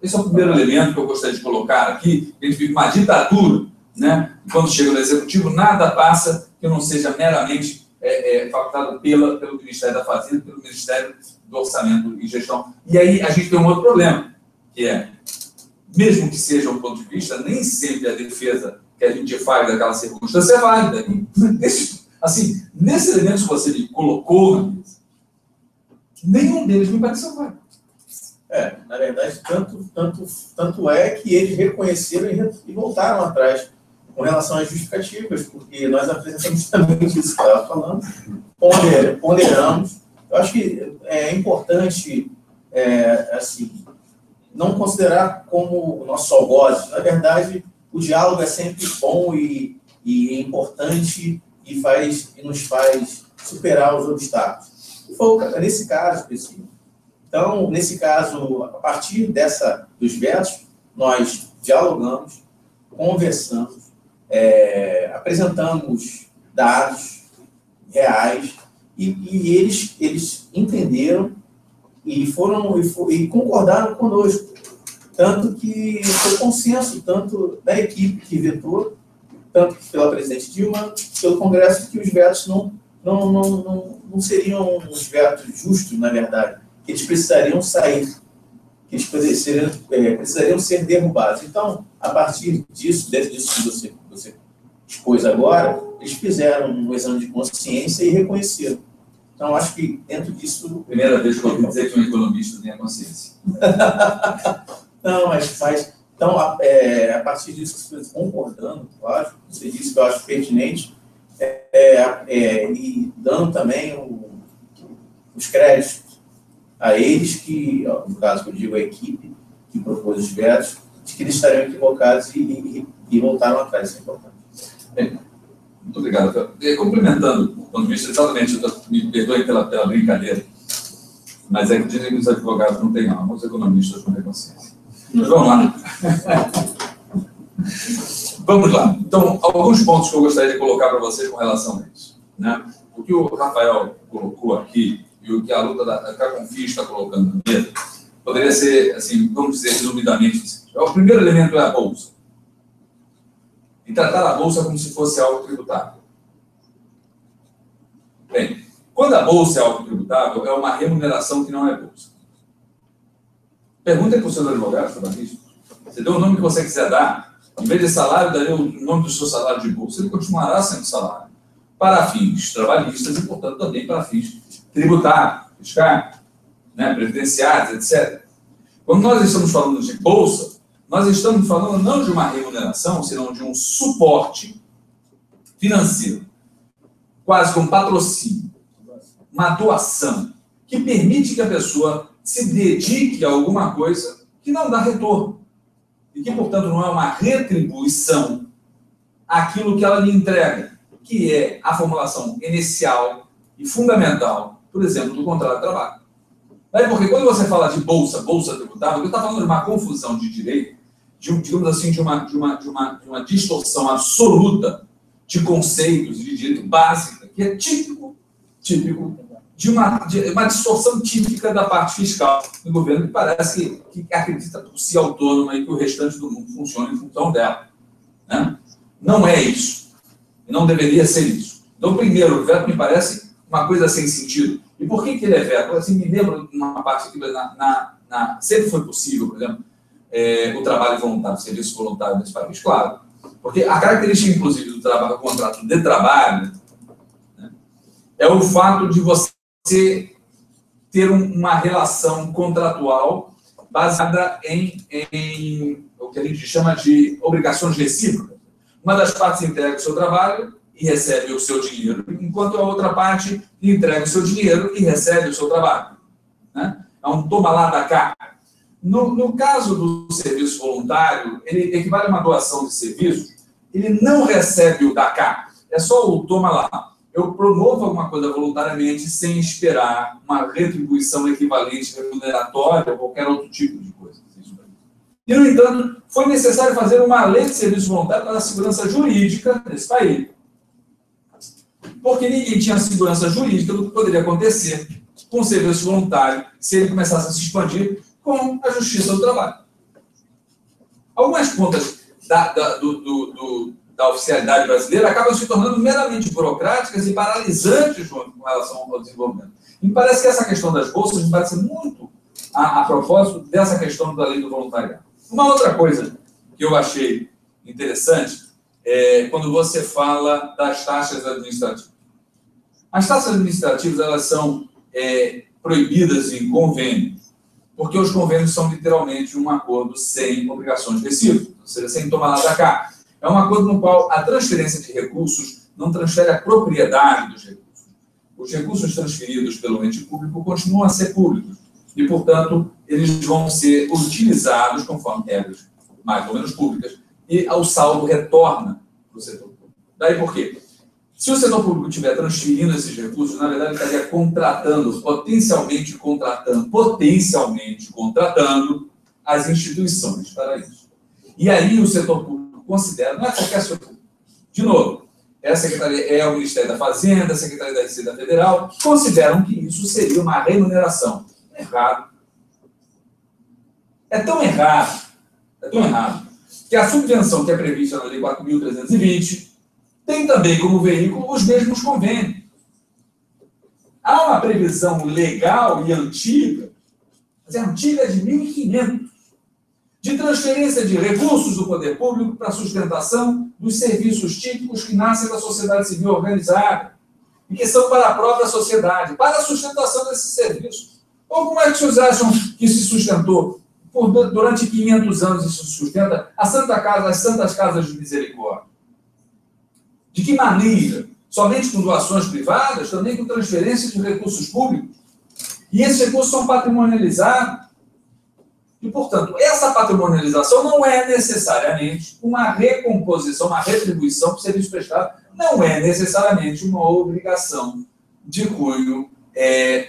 Esse é o primeiro elemento que eu gostaria de colocar aqui. A gente vive uma ditadura, né? E quando chega no executivo, nada passa que não seja meramente facultado pelo Ministério da Fazenda, pelo Ministério do Orçamento e Gestão. E aí a gente tem um outro problema, que é, mesmo que seja um ponto de vista, nem sempre a defesa que a gente faz daquela circunstância é válida. Assim, nesses elementos que você me colocou na mesa, nenhum deles me pareceu válido. Na verdade, tanto é que eles reconheceram e voltaram atrás com relação às justificativas, porque nós apresentamos justamente isso que você estava falando, ponderamos. Eu acho que é importante, assim, não considerar como o nosso algoz. Na verdade, o diálogo é sempre bom e importante e nos faz superar os obstáculos. E foi nesse caso específico. Então, nesse caso, a partir dos vetos, nós dialogamos, conversamos, apresentamos dados reais e eles entenderam e concordaram conosco. Tanto que foi consenso, tanto da equipe que vetou, tanto pela presidente Dilma, pelo Congresso, que os vetos não seriam os vetos justos, na verdade, que eles precisariam sair, que eles precisariam ser derrubados. Então, a partir disso, dentro disso que você expôs agora, eles fizeram um exame de consciência e reconheceram. Então, acho que dentro disso... Primeira vez que eu ouvi dizer que um economista tem a consciência. Não, então, a partir disso, vocês concordando, claro, você disse que eu acho pertinente, e dando também os créditos a eles, que, no caso que eu digo, a equipe que propôs os vetos, de que eles estariam equivocados e voltaram atrás, isso é importante. Muito obrigado. Complementando o ponto de vista, exatamente, me perdoe pela brincadeira, mas é que dizem que os advogados não têm alma, os economistas não têm consciência. Mas vamos lá. Vamos lá. Então, alguns pontos que eu gostaria de colocar para vocês com relação a isso, né? O que o Rafael colocou aqui e o que a luta da Caconfis está colocando na mesa, poderia ser, assim, vamos dizer resumidamente, o primeiro elemento é a Bolsa. E tratar a Bolsa como se fosse algo tributável. Bem, quando a Bolsa é algo tributável, é uma remuneração que não é Bolsa. Pergunta para o seu advogado, trabalhista. Você deu o nome que você quiser dar, em vez de salário, daria o nome do seu salário de Bolsa, ele continuará sendo salário para fins trabalhistas e, portanto, também para fins tributários, fiscais, né, previdenciários, etc. Quando nós estamos falando de Bolsa, nós estamos falando não de uma remuneração, senão de um suporte financeiro, quase como um patrocínio, uma doação, que permite que a pessoa se dedique a alguma coisa que não dá retorno, e que, portanto, não é uma retribuição àquilo que ela lhe entrega, que é a formulação inicial e fundamental, por exemplo, do contrato de trabalho. Porque quando você fala de bolsa tributável, você está falando de uma confusão de direito, digamos assim, de uma distorção absoluta de conceitos de direito básica, que é típico de uma distorção típica da parte fiscal do governo, que parece que acredita por si autônoma e que o restante do mundo funciona em função dela. Né? Não é isso. E não deveria ser isso. Então, primeiro, o veto me parece uma coisa sem sentido. E por que ele é veto? Assim, me lembro de uma parte que sempre foi possível, por exemplo, o trabalho voluntário, o serviço voluntário nesse país, claro. Porque a característica, inclusive, do contrato de trabalho, né, é o fato de você ter uma relação contratual baseada em o que a gente chama de obrigações recíprocas. Uma das partes entrega o seu trabalho e recebe o seu dinheiro, enquanto a outra parte entrega o seu dinheiro e recebe o seu trabalho. Né? É um toma lá da cá. No caso do serviço voluntário, ele equivale a uma doação de serviço, ele não recebe o da cá. É só o toma lá. Eu promovo alguma coisa voluntariamente sem esperar uma retribuição equivalente, remuneratória ou qualquer outro tipo de coisa. E, no entanto, foi necessário fazer uma lei de serviço voluntário para a segurança jurídica nesse país. Porque ninguém tinha segurança jurídica do que poderia acontecer com o serviço voluntário se ele começasse a se expandir com a justiça do trabalho. Algumas pontas da oficialidade brasileira acabam se tornando meramente burocráticas e paralisantes com relação ao desenvolvimento. E me parece que essa questão das bolsas me parece muito a propósito dessa questão da lei do voluntariado. Uma outra coisa que eu achei interessante é quando você fala das taxas administrativas. As taxas administrativas, elas são proibidas em convênio, porque os convênios são literalmente um acordo sem obrigações recíprocas, ou seja, sem tomar lá da cá. É um acordo no qual a transferência de recursos não transfere a propriedade dos recursos. Os recursos transferidos pelo ente público continuam a ser públicos e, portanto, eles vão ser utilizados conforme regras mais ou menos públicas e o saldo retorna para o setor público. Daí por quê? Se o setor público estiver transferindo esses recursos, na verdade, ele estaria potencialmente contratando as instituições para isso. E aí o setor público considera, não é qualquer setor público. De novo, a Secretaria é o Ministério da Fazenda, a Secretaria da Receita Federal, consideram que isso seria uma remuneração. Errado. É tão errado, que a subvenção que é prevista na Lei 4.320 tem também como veículo os mesmos convênios. Há uma previsão legal e antiga, mas é antiga de 1500, de transferência de recursos do poder público para a sustentação dos serviços típicos que nascem da sociedade civil organizada e que são para a própria sociedade, para a sustentação desses serviços. Ou como é que vocês acham que se sustentou durante 500 anos isso se sustenta as santas casas de misericórdia? De que maneira? Somente com doações privadas, também com transferência de recursos públicos. E esses recursos são patrimonializados. E, portanto, essa patrimonialização não é necessariamente uma recomposição, uma retribuição para o serviço prestado. Não é necessariamente uma obrigação de cunho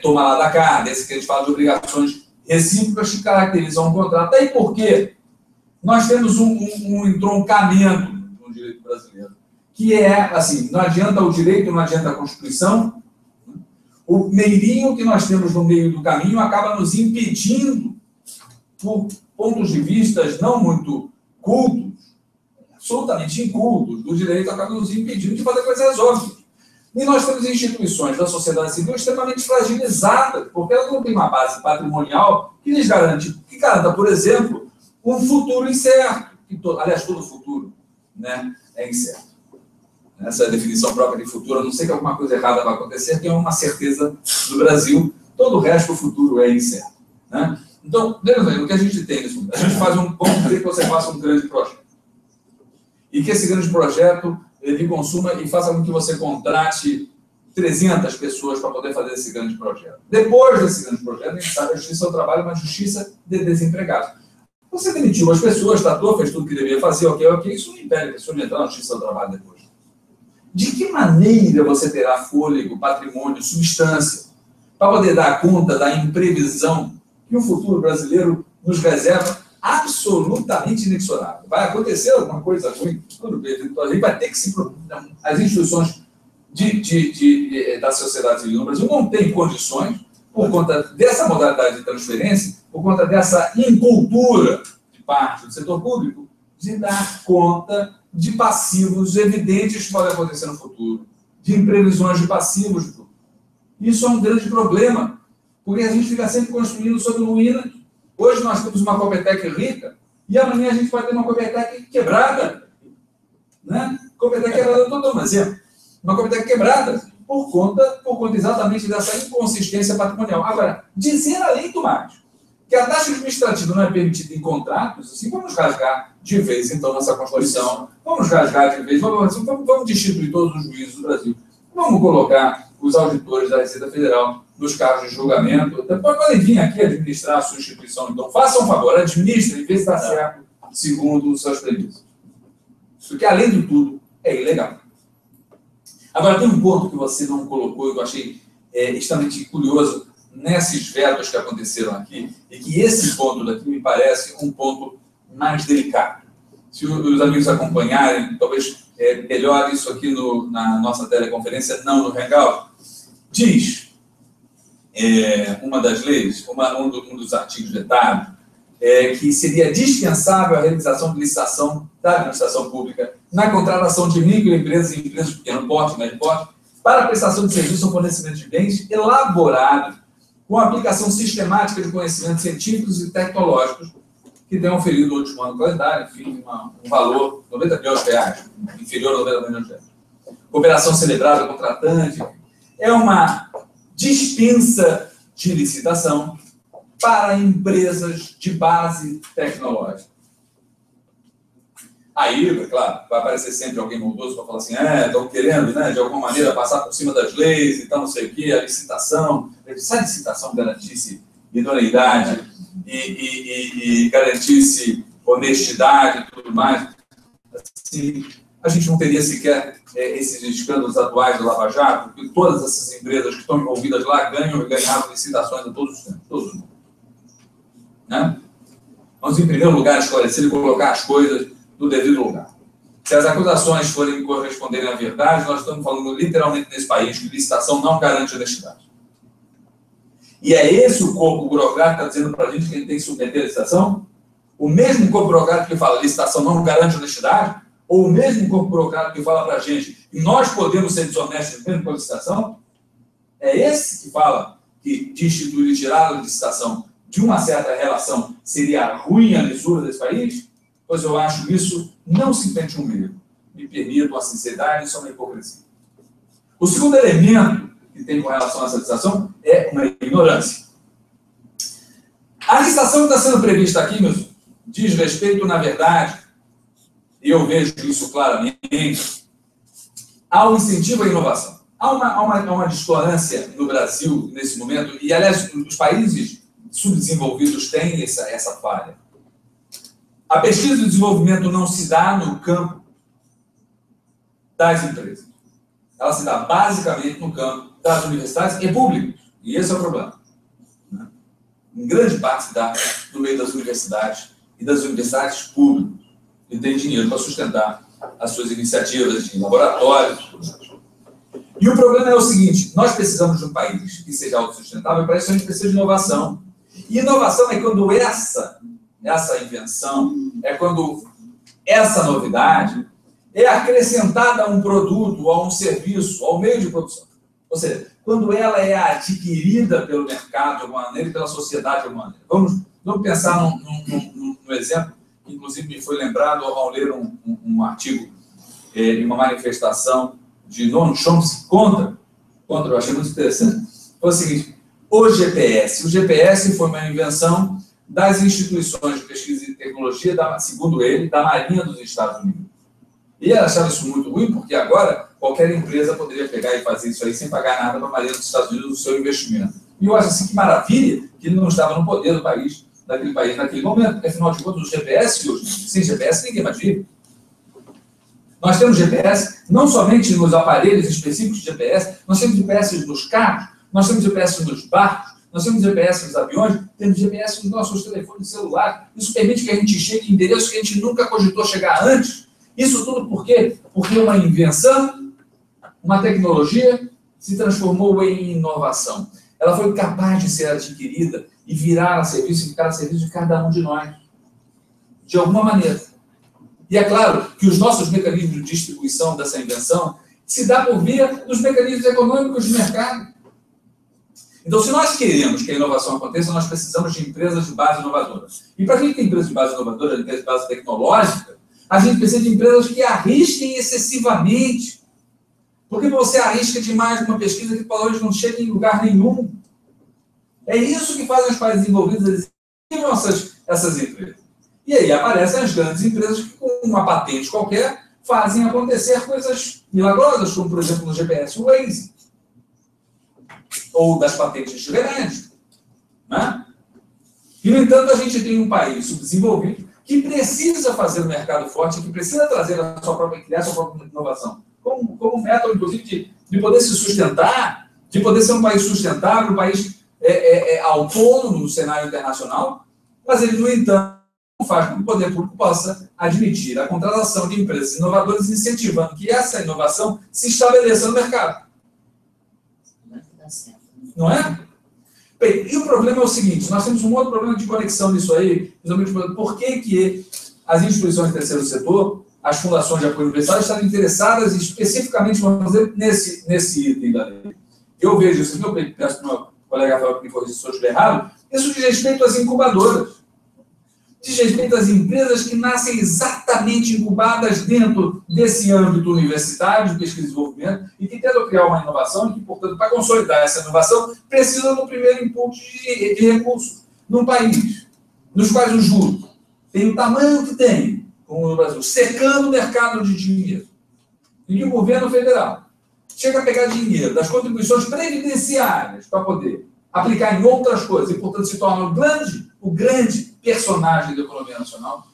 tomar lá da cá, desse que a gente fala de obrigações recíprocas que caracterizam um contrato. Daí por quê? Nós temos um entroncamento no direito brasileiro, que é, assim, não adianta o direito, não adianta a Constituição, o meirinho que nós temos no meio do caminho acaba nos impedindo, por pontos de vista não muito cultos, absolutamente incultos do direito, acaba nos impedindo de fazer coisas óbvias. E nós temos instituições da sociedade civil extremamente fragilizadas, porque elas não têm uma base patrimonial que lhes garanta, por exemplo, um futuro incerto. Aliás, todo futuro, né, é incerto. Essa é a definição própria de futuro, a não ser que alguma coisa errada vai acontecer, que é uma certeza do Brasil. Todo o resto do futuro é incerto. Né? Então, o que a gente tem nisso? A gente faz vamos dizer que você faça um grande projeto. E que esse grande projeto ele consuma e faça com que você contrate 300 pessoas para poder fazer esse grande projeto. Depois desse grande projeto, a gente sabe que a justiça é o trabalho, uma justiça de desempregados. Você demitiu as pessoas, tratou, fez tudo o que devia fazer, ok, isso não impede a pessoa de entrar na justiça do trabalho depois. De que maneira você terá fôlego, patrimônio, substância, para poder dar conta da imprevisão que o futuro brasileiro nos reserva absolutamente inexorável? Vai acontecer alguma coisa ruim, tudo bem, a gente vai ter que se... As instituições da sociedade civil no Brasil não têm condições, por conta dessa modalidade de transferência, por conta dessa incultura de parte do setor público, de dar conta de passivos evidentes que podem acontecer no futuro, de imprevisões de passivos. Isso é um grande problema, porque a gente fica sempre construindo sobre ruína. Hoje nós temos uma Copetec rica, e amanhã a gente vai ter uma Copetec quebrada. Né? Copetec quebrada, eu estou dando um exemplo. Uma Copetec quebrada por conta exatamente dessa inconsistência patrimonial. Agora, dizer além do mais que a taxa administrativa não é permitida em contratos, assim, vamos rasgar de vez, então, nossa Constituição, vamos rasgar de vez, vamos destituir todos os juízes do Brasil, vamos colocar os auditores da Receita Federal nos casos de julgamento. Depois podem vir aqui administrar a sua instituição. Então, façam um favor, administrem, em vez de dar certo, segundo os seus premissas. Porque, além de tudo, é ilegal. Agora, tem um ponto que você não colocou e que eu achei extremamente curioso nesses vetos que aconteceram aqui, e que esse ponto daqui me parece um ponto mais delicado. Se os amigos acompanharem, talvez melhor isso aqui na nossa teleconferência, não no Hangout. Diz uma das leis, um dos artigos vetados, que seria dispensável a realização de licitação da administração pública na contratação de microempresas e empresas de pequeno porte, médio porte, para a prestação de serviço ou fornecimento de bens elaborado com a aplicação sistemática de conhecimentos científicos e tecnológicos que tenham oferido ou de modo qualidade, enfim, um valor de R$90 milhões, inferior a R$90 milhões. Cooperação celebrada, contratante, é uma dispensa de licitação para empresas de base tecnológica. Aí, claro, vai aparecer sempre alguém maldoso para falar assim, estão querendo, né, de alguma maneira, passar por cima das leis e tal, não sei o quê, a licitação. Se a licitação garantisse idoneidade e garantisse honestidade e tudo mais, assim, a gente não teria sequer esses escândalos atuais do Lava Jato, porque todas essas empresas que estão envolvidas lá ganham e ganhavam licitações a todos os tempos, todos os tempos. Né? Vamos, em primeiro lugar, esclarecer e colocar as coisas no devido lugar. Se as acusações forem corresponderem à verdade, nós estamos falando literalmente nesse país que licitação não garante honestidade. E é esse o corpo burocrático que está dizendo para a gente que a gente tem que submeter a licitação? O mesmo corpo burocrático que fala licitação não garante honestidade? Ou o mesmo corpo burocrático que fala para a gente que nós podemos ser desonestos mesmo com a licitação? É esse que fala que de instituir e tirar a licitação de uma certa relação seria ruim a lisura desse país? Pois eu acho isso não simplesmente um medo. Me permito a sinceridade, isso é uma hipocrisia. O segundo elemento que tem com relação a essa licitação é uma ignorância. A licitação que está sendo prevista aqui, meus, diz respeito, na verdade, e eu vejo isso claramente, ao incentivo à inovação. Há uma discordância no Brasil nesse momento, e, aliás, os países subdesenvolvidos têm essa falha. A pesquisa e o desenvolvimento não se dá no campo das empresas. Ela se dá basicamente no campo das universidades e públicos. E esse é o problema. Em grande parte se dá no meio das universidades e das universidades públicas, que têm dinheiro para sustentar as suas iniciativas de laboratórios. E o problema é o seguinte, nós precisamos de um país que seja autossustentável, e para isso a gente precisa de inovação. E inovação é quando essa invenção, é quando essa novidade é acrescentada a um produto, a um serviço, ao meio de produção. Ou seja, quando ela é adquirida pelo mercado de alguma maneira e pela sociedade de alguma maneira. Vamos pensar num exemplo que, inclusive, me foi lembrado ao ler um artigo em uma manifestação de Noam Chomsky contra, eu achei muito interessante. Foi o seguinte, o GPS foi uma invenção das instituições de pesquisa e tecnologia, segundo ele, da Marinha dos Estados Unidos. E ele achava isso muito ruim, porque agora qualquer empresa poderia pegar e fazer isso aí sem pagar nada para a Marinha dos Estados Unidos no seu investimento. E eu acho assim que maravilha que ele não estava no poder do país, daquele país naquele momento, porque afinal de contas o GPS hoje, sem GPS ninguém mais vive. Nós temos GPS não somente nos aparelhos específicos de GPS, nós temos GPS nos carros, nós temos GPS nos barcos, nós temos GPS nos aviões, temos GPS nos nossos telefones celulares. Isso permite que a gente chegue em endereços que a gente nunca cogitou chegar antes. Isso tudo por quê? Porque uma invenção, uma tecnologia, se transformou em inovação. Ela foi capaz de ser adquirida e virar a serviço, e ficar a serviço de cada um de nós. De alguma maneira. E é claro que os nossos mecanismos de distribuição dessa invenção se dá por via dos mecanismos econômicos de mercado. Então, se nós queremos que a inovação aconteça, nós precisamos de empresas de base inovadora. E para a gente ter empresas de base inovadora, empresas de base tecnológica, a gente precisa de empresas que arrisquem excessivamente. Porque você arrisca demais uma pesquisa que talvez não chegue em lugar nenhum. É isso que fazem os países envolvidos, eles criam essas empresas. E aí aparecem as grandes empresas que, com uma patente qualquer, fazem acontecer coisas milagrosas, como, por exemplo, no GPS Waze. ou das patentes de remédio. Né? E, no entanto, a gente tem um país subdesenvolvido que precisa fazer um mercado forte, que precisa trazer a sua própria, criar a sua própria inovação, como método, inclusive, de poder se sustentar, de poder ser um país sustentável, um país autônomo no cenário internacional, mas ele, no entanto, faz com que o poder público possa admitir a contratação de empresas inovadoras, incentivando que essa inovação se estabeleça no mercado. Não é? Bem, e o problema é o seguinte, nós temos um outro problema de conexão nisso aí, por que as instituições do terceiro setor, as fundações de apoio universal, estão interessadas especificamente, vamos dizer, nesse item da lei. Eu vejo isso, eu peço para o meu colega Rafael que me corrija se eu estiver errado, isso diz respeito às incubadoras, diz respeito às empresas que nascem exatamente incubadas dentro desse âmbito universitário de pesquisa e desenvolvimento e que tentam criar uma inovação e que, portanto, para consolidar essa inovação, precisam do primeiro impulso de recursos num país, nos quais o juro tem o tamanho que tem, como no Brasil, secando o mercado de dinheiro, e que o governo federal chega a pegar dinheiro das contribuições previdenciárias para poder aplicar em outras coisas e, portanto, se torna o grande personagem da economia nacional.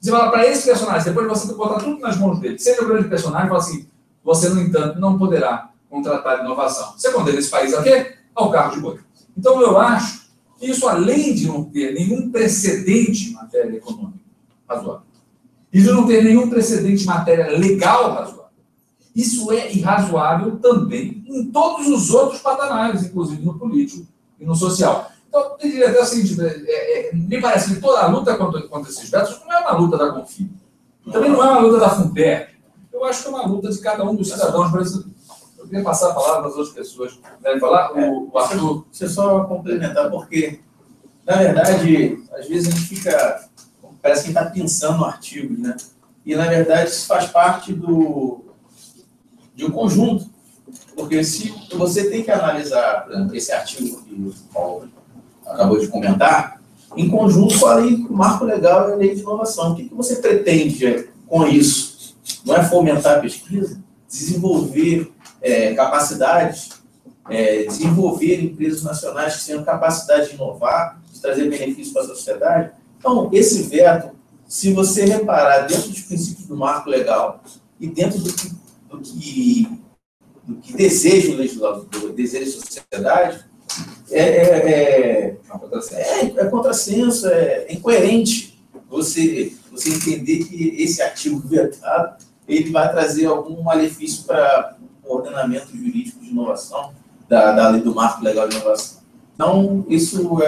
Você fala para esse personagem, depois você tem que botar tudo nas mãos dele, seja o grande personagem, fala assim, você, no entanto, não poderá contratar inovação. Você condena esse país a quê? Ao carro de boi. Então, eu acho que isso, além de não ter nenhum precedente em matéria econômica razoável, e de não ter nenhum precedente em matéria legal razoável, isso é irrazoável também em todos os outros patamares, inclusive no político e no social. Então, eu diria até o seguinte, me parece que toda a luta contra esses vetos não é uma luta da Confim, também não é uma luta da Fundeb. Eu acho que é uma luta de cada um dos cidadãos brasileiros. Eu queria passar a palavra para as outras pessoas que devem falar. O Arthur. Deixa eu só complementar, porque, na verdade, às vezes a gente fica, parece que está pensando no artigo, né? E, na verdade, isso faz parte de um conjunto. Porque se você tem que analisar, por exemplo, esse artigo que o Paulo acabou de comentar, em conjunto com a lei, o marco legal e a lei de inovação. O que você pretende com isso? Não é fomentar a pesquisa? Desenvolver capacidades, desenvolver empresas nacionais que tenham capacidade de inovar, de trazer benefícios para a sociedade? Então, esse veto, se você reparar dentro dos princípios do marco legal e dentro do que deseja o legislador, deseja a sociedade, é contrassenso, é incoerente você entender que esse artigo vetado ele vai trazer algum malefício para o ordenamento jurídico de inovação da lei do marco legal de inovação. Então, isso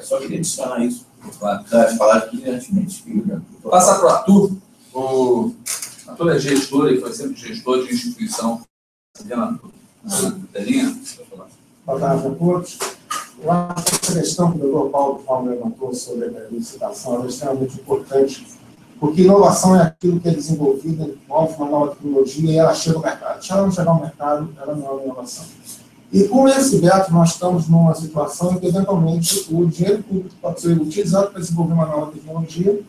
só queria adicionar isso, falar brilhantemente. Passar para o Arthur. O Arthur é gestor e foi sempre gestor de instituição. Boa tarde a todos. Eu acho que essa questão que o doutor Paulo levantou sobre a licitação é extremamente importante, porque inovação é aquilo que é desenvolvido, envolve uma nova tecnologia e ela chega ao mercado. Se ela não chegar ao mercado, ela não é uma inovação. E com esse veto, nós estamos numa situação em que, eventualmente, o dinheiro público pode ser utilizado para desenvolver uma nova tecnologia,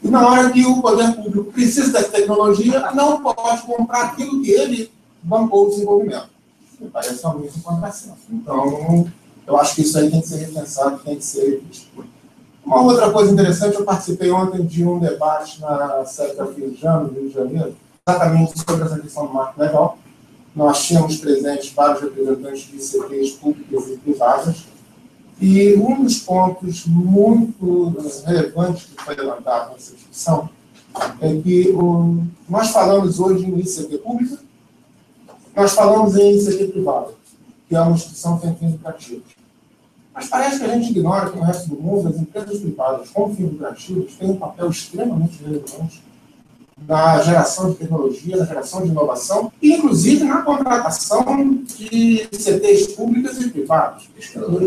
e na hora que o poder público precisa da tecnologia, não pode comprar aquilo que ele bancou o desenvolvimento. Me parece realmente um contrassenso. Então, eu acho que isso aí tem que ser repensado, tem que ser revisto. Uma outra coisa interessante, eu participei ontem de um debate na sede da FIJAN, no Rio de Janeiro, exatamente sobre essa questão do marco legal. Nós tínhamos presentes vários representantes de ICTs públicas e privadas, e um dos pontos muito relevantes que foi levantado nessa discussão é que nós falamos hoje em ICT pública, nós falamos em ICT privada, que é uma instituição sem fins lucrativos. Mas parece que a gente ignora que no resto do mundo as empresas privadas com fins lucrativos têm um papel extremamente relevante na geração de tecnologia, na geração de inovação, e inclusive na contratação de ICTs públicas e privados,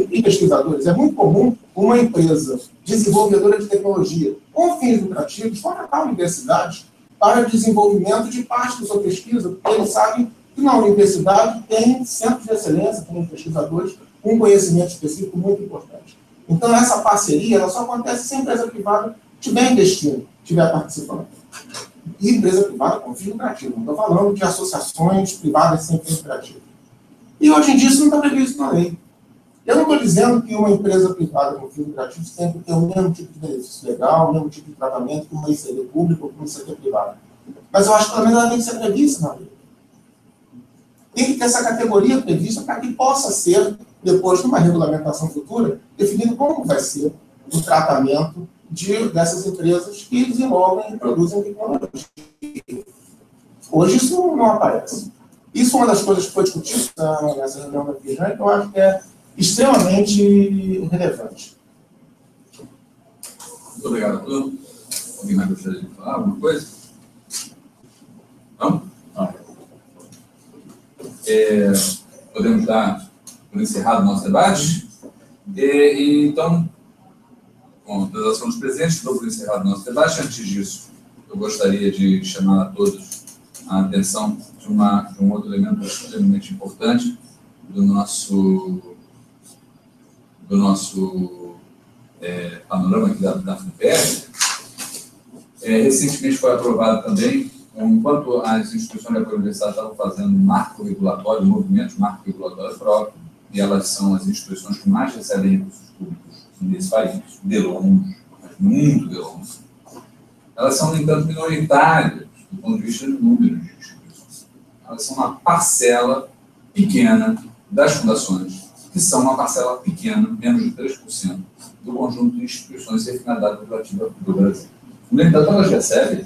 e pesquisadores. É muito comum uma empresa desenvolvedora de tecnologia com fins lucrativos contratar universidades para desenvolvimento de parte da sua pesquisa, porque eles sabem que na universidade tem centros de excelência, tem pesquisadores com conhecimento específico muito importante. Então, essa parceria ela só acontece se a empresa privada estiver investindo, estiver participando. E empresa privada com fins lucrativos. Não estou falando de associações privadas sem fins lucrativos. E hoje em dia isso não está previsto na lei. Eu não estou dizendo que uma empresa privada com fins lucrativos tem que ter o mesmo tipo de benefício legal, o mesmo tipo de tratamento que uma ICD pública ou que uma ICD privada. Mas eu acho que pelo menos ela tem que ser prevista na lei. Tem que ter essa categoria prevista para que possa ser, depois de uma regulamentação futura, definido como vai ser o tratamento dessas empresas que desenvolvem e produzem tecnologia. Hoje isso não aparece. Isso é uma das coisas que foi discutida nessa reunião da FIJAN, que eu acho que é extremamente relevante. Muito obrigado, Bruno. Alguém mais gostaria de falar alguma coisa? Não? Não. Podemos dar por encerrado o nosso debate? Então, com a apresentação dos presentes, dou por encerrado o nosso debate. Antes disso, eu gostaria de chamar a todos a atenção de um outro elemento extremamente importante do nosso panorama aqui da FUNPERJ. Recentemente foi aprovado também, enquanto as instituições de apoio universitário estavam fazendo um marco regulatório, um movimento de marco regulatório próprio, e elas são as instituições que mais recebem recursos públicos nesse país, de longe, muito de longe. Elas são, no entanto, minoritárias do ponto de vista do número de instituições. Elas são uma parcela pequena das fundações, que são uma parcela pequena, menos de 3%, do conjunto de instituições sem finalidade lucrativa do Brasil. No entanto, elas recebem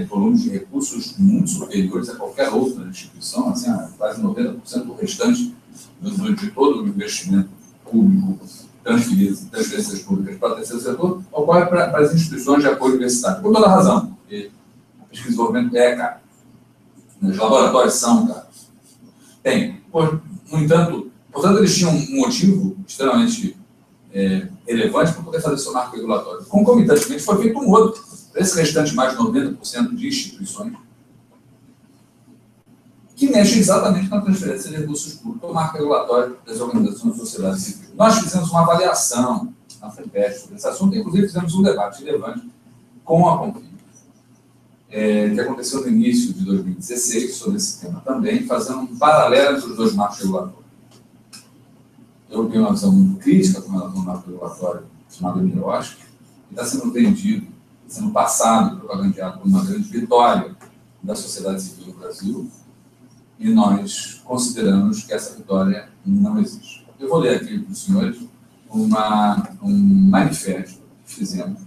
volumes de recursos muito superiores a qualquer outra instituição, assim, quase 90% do restante de todo o investimento público, transferências públicas para o terceiro setor, ocorre para as instituições de apoio universitário. Por toda razão, porque a pesquisa e desenvolvimento é caro. Os laboratórios são caros. Tem. No entanto, portanto, eles tinham um motivo extremamente relevante para poder fazer seu marco regulatório. Concomitantemente, foi feito um outro. Esse restante, mais de 90% de instituições, que mexe exatamente na transferência de recursos públicos, o marco regulatório das organizações da sociedade civil. Nós fizemos uma avaliação na FUNPERJ sobre esse assunto, inclusive fizemos um debate relevante com a Confim, que aconteceu no início de 2016, sobre esse tema também, fazendo um paralelo entre os dois marcos regulatórios. Eu tenho uma visão muito crítica com relação ao marco regulatório chamado MIROSC, que está sendo vendido, sendo passado, propagandeado como uma grande vitória da sociedade civil no Brasil, e nós consideramos que essa vitória não existe. Eu vou ler aqui para os senhores um manifesto que fizemos,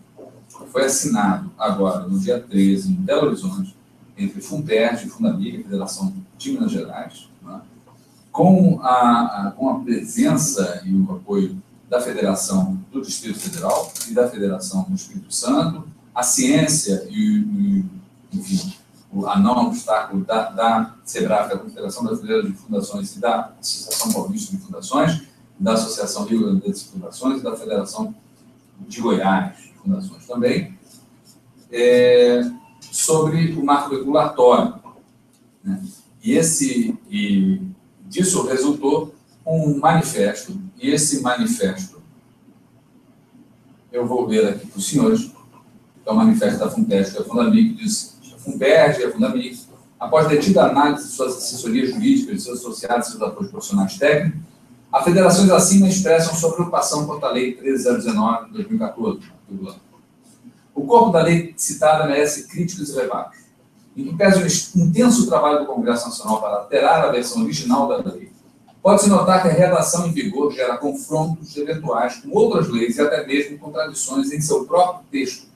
que foi assinado agora, no dia 13, em Belo Horizonte, entre FUNPERJ e Fundamic, Federação de Minas Gerais, né, com a presença e o apoio da Federação do Distrito Federal e da Federação do Espírito Santo, a ciência e enfim, a não obstáculo da SEBRAF, da Confederação Brasileira de Fundações e da Associação Paulista de Fundações, da Associação Rio Grande de Fundações e da Federação de Goiás de Fundações também, sobre o marco regulatório. Né? E disso resultou um manifesto, e esse manifesto eu vou ler aqui para os senhores, que é o manifesto da FUNPERJ, que é a Fundamic, que diz: a FUNPERJ e a Fundamic, após detida análise de suas assessorias jurídicas, de seus associados e seus apoios profissionais técnicos, as federações acima expressam sua preocupação quanto à Lei 13.019 de 2014. O corpo da lei citada merece críticas e reparos. Em que pese o intenso trabalho do Congresso Nacional para alterar a versão original da lei, pode-se notar que a redação em vigor gera confrontos eventuais com outras leis e até mesmo contradições em seu próprio texto.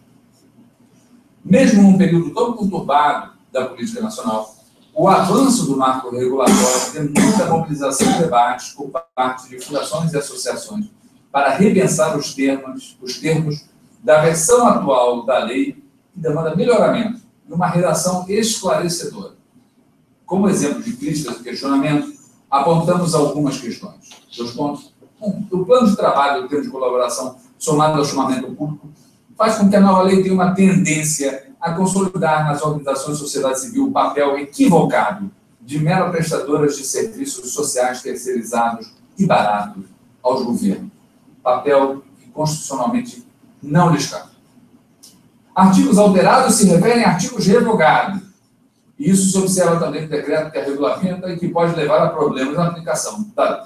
Mesmo num período tão conturbado da política nacional, o avanço do marco regulatório demanda a mobilização e debates por parte de fundações e associações para repensar os termos da versão atual da lei que demanda melhoramento e uma redação esclarecedora. Como exemplo de críticas e questionamento, apontamos algumas questões. 2 pontos. 1. O plano de trabalho do termo de colaboração somado ao chamamento público faz com que a nova lei tenha uma tendência a consolidar nas organizações de sociedade civil o papel equivocado de mera prestadoras de serviços sociais terceirizados e baratos aos governos. Papel que constitucionalmente não lhes cabe. Artigos alterados se referem a artigos revogados. E isso se observa também no decreto que a regulamenta e que pode levar a problemas na aplicação da lei.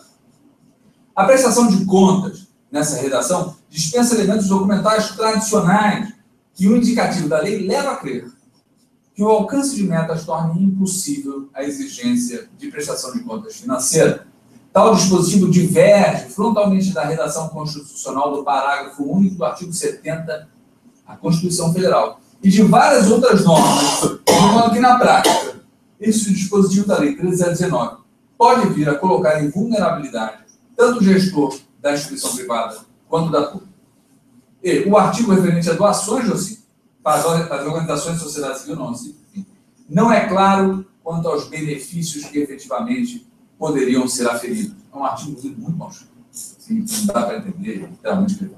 A prestação de contas, nessa redação, dispensa elementos documentais tradicionais que o indicativo da lei leva a crer que o alcance de metas torne impossível a exigência de prestação de contas financeira. Tal dispositivo diverge frontalmente da redação constitucional do parágrafo único do artigo 70 da Constituição Federal e de várias outras normas, de modo que, na prática, esse dispositivo da Lei 13.019 pode vir a colocar em vulnerabilidade tanto o gestor da instituição privada quanto da pública. E o artigo referente a doações de OCIP para as organizações de sociedade civil não é claro quanto aos benefícios que efetivamente poderiam ser aferidos. É um artigo muito bom. Assim, não dá para entender, literalmente escrever.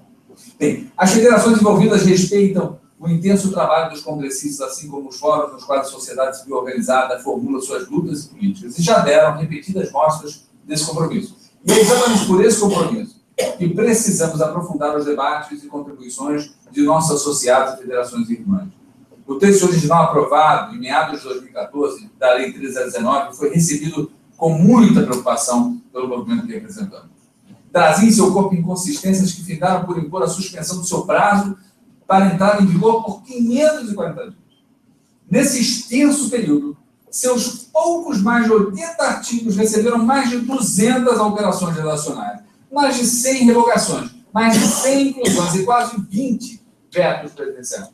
Bem, as federações envolvidas respeitam o intenso trabalho dos congressistas, assim como os fóruns nos quais a sociedade civil organizada formula suas lutas políticas, e já deram repetidas mostras desse compromisso. E é exatamente por esse compromisso que precisamos aprofundar os debates e contribuições de nossos associados e federações irmãs. O texto original aprovado, em meados de 2014, da Lei 13.019, foi recebido com muita preocupação pelo movimento que representamos. Trazia em seu corpo inconsistências que ficaram por impor a suspensão do seu prazo para entrar em vigor por 540 dias. Nesse extenso período, seus poucos mais de 80 artigos receberam mais de 200 alterações redacionais, mais de 100 revogações, mais de 100 inclusões e quase 20 vetos presidenciais.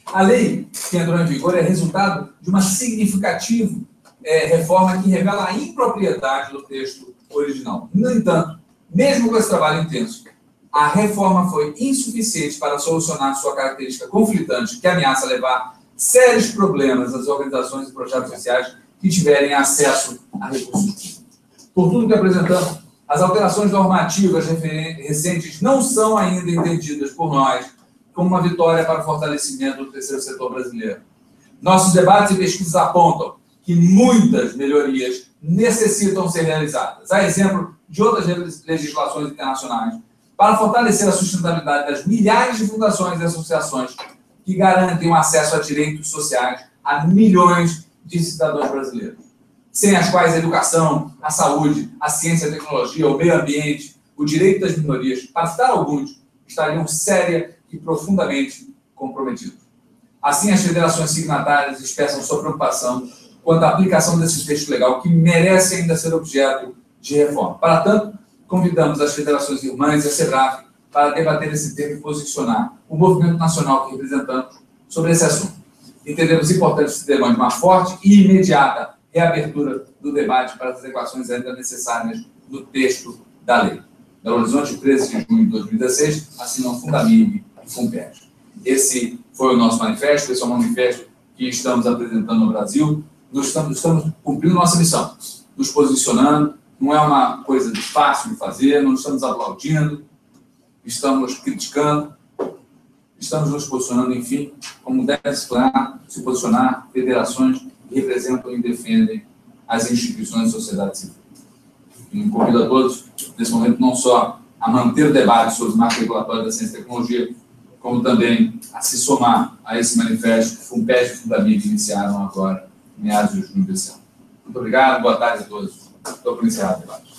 A lei que entrou em vigor é resultado de uma significativa reforma que revela a impropriedade do texto original. No entanto, mesmo com esse trabalho intenso, a reforma foi insuficiente para solucionar sua característica conflitante, que ameaça levar sérios problemas às organizações e projetos sociais que tiverem acesso a recursos públicos. Por tudo que apresentamos, as alterações normativas recentes não são ainda entendidas por nós como uma vitória para o fortalecimento do terceiro setor brasileiro. Nossos debates e pesquisas apontam que muitas melhorias necessitam ser realizadas, a exemplo de outras legislações internacionais, para fortalecer a sustentabilidade das milhares de fundações e associações que garantem o acesso a direitos sociais a milhões de cidadãos brasileiros, sem as quais a educação, a saúde, a ciência, a tecnologia, o meio ambiente, o direito das minorias, para citar alguns, estariam séria e profundamente comprometidos. Assim, as federações signatárias expressam sua preocupação quanto à aplicação desse texto legal, que merece ainda ser objeto de reforma. Para tanto, convidamos as federações irmãs e a SEBRAF para debater esse tema e posicionar o movimento nacional que representamos sobre esse assunto. Entendemos importante esse debate de uma forte e imediata reabertura do debate para as adequações ainda necessárias no texto da lei. Belo Horizonte, 13 de junho de 2016, assinam Fundamig e Funpes. Esse foi o nosso manifesto, esse é o manifesto que estamos apresentando no Brasil. Nós estamos cumprindo nossa missão, nos posicionando. Não é uma coisa fácil de fazer, não estamos aplaudindo, estamos criticando, estamos nos posicionando, enfim, como deve se posicionar federações que representam e defendem as instituições da sociedade civil. E convido a todos, nesse momento, não só a manter o debate sobre o marco regulatório da ciência e tecnologia, como também a se somar a esse manifesto que Funpes e Fundamig iniciaram agora, em meados de junho desse ano. Muito obrigado, boa tarde a todos. Estou para encerrar o debate.